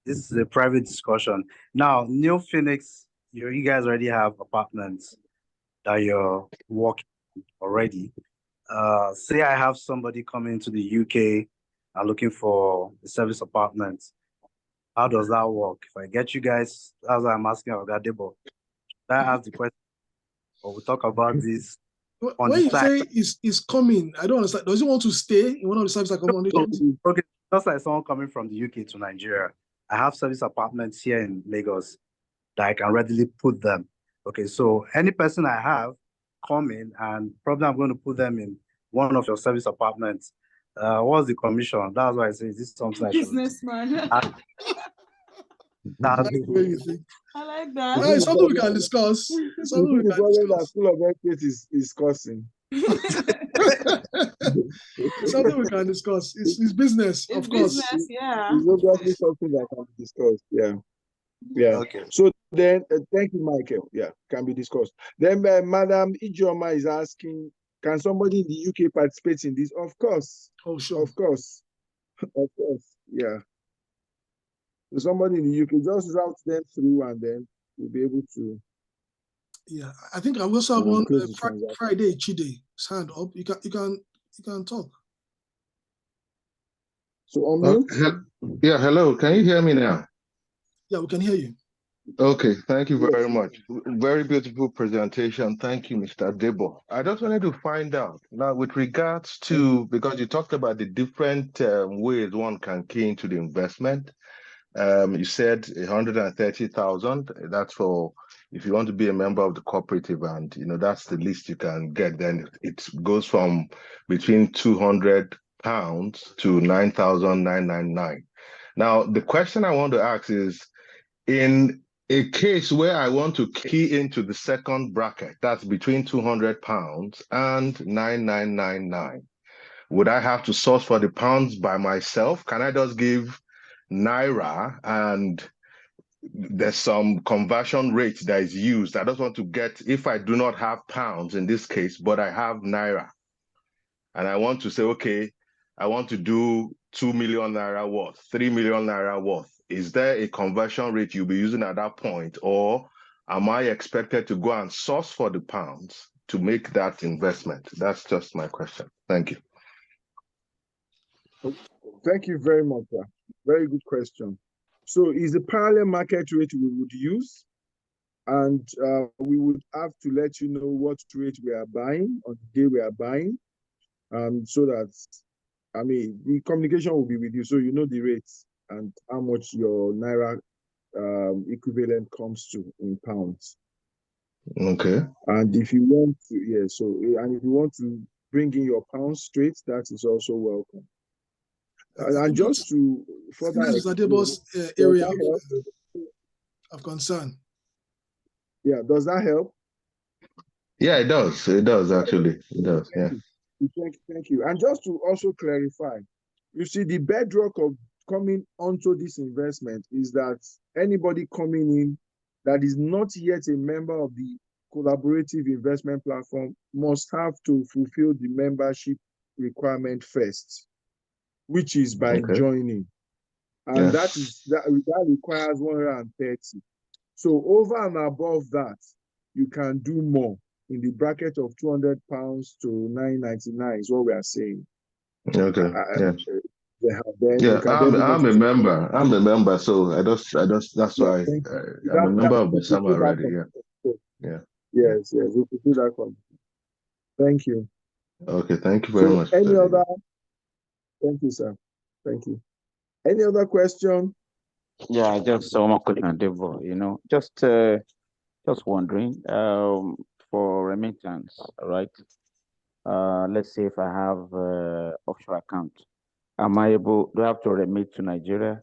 S8: this is a private discussion. Now, New Phoenix, you guys already have apartments that you're working already. Say I have somebody coming to the UK and looking for a service apartment. How does that work? If I get you guys, as I'm asking Oga Debo, that ask the question, or we talk about this on
S2: When
S8: the
S2: you
S8: side.
S2: say is coming, I don't understand. Does he want to stay in one of the service accommodations?
S8: Okay, just like someone coming from the UK to Nigeria, I have service apartments here in Lagos that I can readily put them. Okay, so any person I have coming, and probably I'm going to put them in one of your service apartments. What's the commission? That's why I say, is this something I should?
S3: Businessman.
S2: I like the way you think.
S3: I like that.
S2: It's something we can discuss. It's something we
S1: The
S2: can
S1: problem that
S2: discuss.
S1: School of Etiquette is causing.
S2: It's something we can discuss. It's business,
S3: It's
S2: of course.
S3: business, yeah.
S1: It's obviously something that can be discussed. Yeah. Yeah.
S8: Okay.
S1: So then, thank you, Michael. Yeah, can be discussed. Then, Madam Ijoma is asking, can somebody in the UK participate in this? Of course.
S2: Oh, sure.
S1: Of course. Of course. Yeah. So somebody in the UK, just route them through and then we'll be able to.
S2: Yeah, I think I also have one
S1: close the transaction.
S2: Friday Chide. Hand up. You can talk.
S1: So unmute.
S9: Yeah, hello. Can you hear me now?
S2: Yeah, we can hear you.
S9: Okay, thank you very much. Very beautiful presentation. Thank you, Mr. Debo. I just wanted to find out now with regards to, because you talked about the different ways one can key into the investment. You said 130,000. That's for if you want to be a member of the cooperative, and that's the least you can get. Then it goes from between £200 to 9,999. Now, the question I want to ask is, in a case where I want to key into the second bracket, that's between £200 and 9,999, would I have to source for the pounds by myself? Can I just give Naira and there's some conversion rate that is used? I just want to get, if I do not have pounds in this case, but I have Naira, and I want to say, okay, I want to do 2 million Naira worth, 3 million Naira worth. Is there a conversion rate you'll be using at that point? Or am I expected to go and source for the pounds to make that investment? That's just my question. Thank you.
S1: Thank you very much, sir. Very good question. So is the parallel market rate we would use, and we would have to let you know what rate we are buying on the day we are buying, so that, I mean, the communication will be with you, so you know the rates and how much your Naira equivalent comes to in pounds.
S9: Okay.
S1: And if you want to, yeah, so, and if you want to bring in your pounds straight, that is also welcome. And just to further
S2: this is Adebo's area of concern.
S1: Yeah, does that help?
S9: Yeah, it does. It does, actually. It does, yeah.
S1: Thank you. And just to also clarify, you see, the bedrock of coming onto this investment is that anybody coming in that is not yet a member of the collaborative investment platform must have to fulfill the membership requirement first, which is by joining. And
S9: Yes.
S1: that requires 130. So over and above that, you can do more in the bracket of £200 to 999 is what we are saying.
S9: Okay. Yes.
S1: Then
S9: Yeah,
S1: you can then move on
S9: I'm
S1: to
S9: a member. I'm a member, so I just that's
S1: yeah.
S9: why
S1: Thank you.
S9: I'm a member of
S1: We could
S9: Basama
S1: do that.
S9: already. Yeah, yeah.
S1: Yes, we could do that. Thank you.
S9: Okay, thank you very
S1: So,
S9: much,
S1: any
S9: Mr.
S1: other?
S9: Debo.
S1: Thank you, sir. Thank you. Any other question?
S6: Yeah, just one question, Debo. Just wondering, for remittance, right? Let's say if I have offshore account, do I have to remit to Nigeria,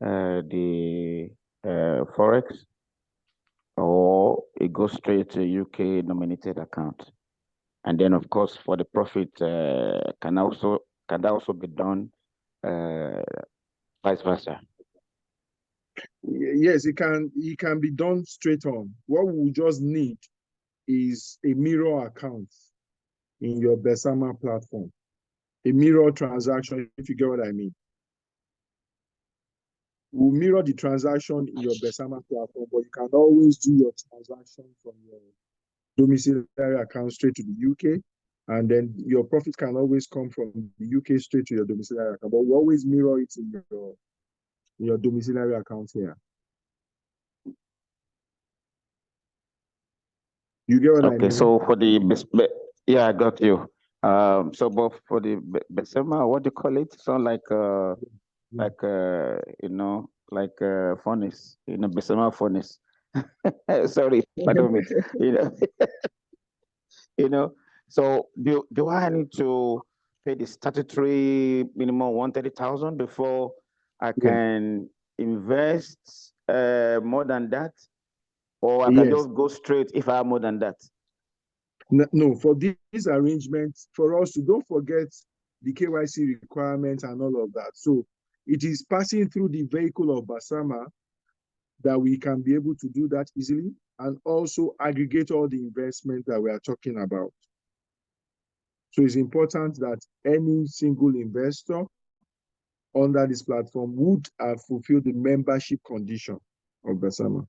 S6: the Forex, or it goes straight to UK nominated account? And then, of course, for the profit, can that also be done vice versa?
S1: Yes, it can. It can be done straight on. What we just need is a mirror account in your Besama platform, a mirror transaction, if you get what I mean. We'll mirror the transaction in your Besama platform, but you can always do your transaction from your domiciliary account straight to the UK, and then your profit can always come from the UK straight to your domiciliary account. But we always mirror it in your domiciliary account here. You get what I
S6: Okay,
S1: mean?
S6: so for yeah, I got you. So but for the Besema, what do you call it? Sound like furnace, Besema furnace. Sorry, pardon me. You know, So do I need to pay the statutory minimum 130,000 before I
S1: Yeah.
S6: can invest more than that, or I can
S1: Yes.
S6: just go straight if I have more than that?
S1: No, for these arrangements, for us to don't forget the KYC requirements and all of that. So it is passing through the vehicle of Basama that we can be able to do that easily and also aggregate all the investment that we are talking about. So it's important that any single investor under this platform would have fulfilled the membership condition of Basama.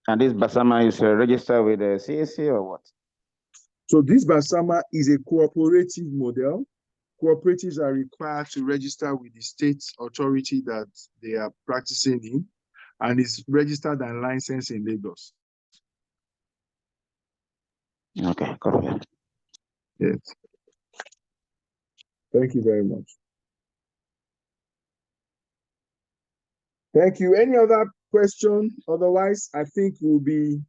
S6: And this Basama is registered with the CAC or what?
S1: So this Basama is a cooperative model. Cooperatives are required to register with the state authority that they are practicing in, and is registered and licensed in Lagos.
S6: Okay, got it.
S1: Yes. Thank you very much. Thank you. Any other question? Otherwise, I think we'll be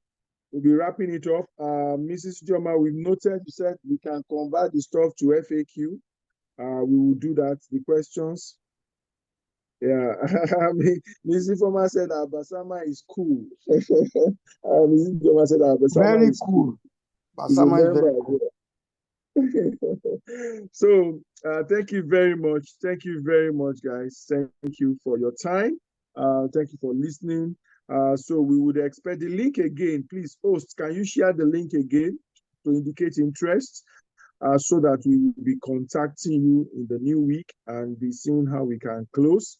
S1: wrapping it up. Mrs. Joma, we've noted you said we can convert the stuff to FAQ. We will do that. The questions. Yeah, I mean, Mrs. Foma said Basama is cool. Mrs. Joma said Basama
S5: Very
S1: is
S5: cool.
S1: He's a
S5: Basama is
S1: member
S5: very cool.
S1: So thank you very much. Thank you very much, guys. Thank you for your time. Thank you for listening. So we would expect the link again. Please, host, can you share the link again to indicate interest so that we will be contacting you in the new week and be seeing how we can close.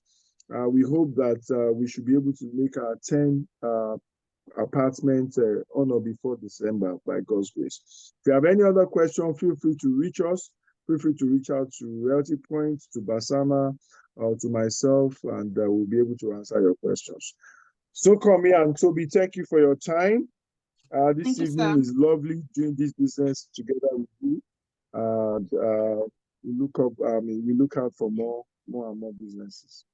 S1: We hope that we should be able to make our 10 apartment on or before December by God's grace. If you have any other question, feel free to reach us. Feel free to reach out to Realty Point, to Basama, or to myself, and we'll be able to answer your questions. So, Komi and Toby, thank you for your time. This evening is lovely doing this business together with you. We look out for more and more businesses.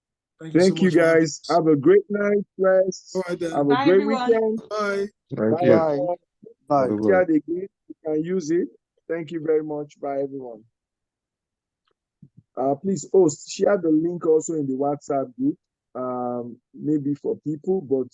S1: Thank you, guys. Have a great night, rest.
S2: All right, then.
S1: Have a
S3: Bye,
S1: great
S3: everyone.
S1: weekend.
S2: Bye.
S9: Thank you.
S5: Bye. Bye.
S1: Again, you can use it. Thank you very much. Bye, everyone. Please, host, share the link also in the WhatsApp group, maybe for people, but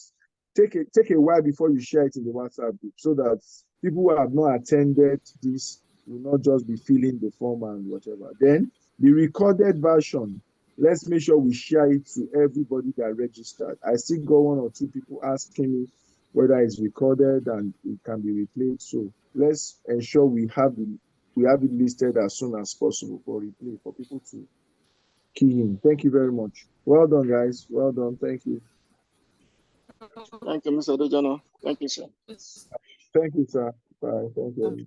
S1: take a while before you share it in the WhatsApp group so that people who have not attended this will not just be filling the form and whatever. Then the recorded version, let's make sure we share it to everybody that registered. I still got one or two people asking me whether it's recorded and it can be replayed. So let's ensure we have it listed as soon as possible for replay for people to key in. Thank you very much. Well done, guys. Well done. Thank you.
S10: Thank you, Mr. Dejano. Thank you, sir.
S1: Thank you, sir. Bye. Thank you.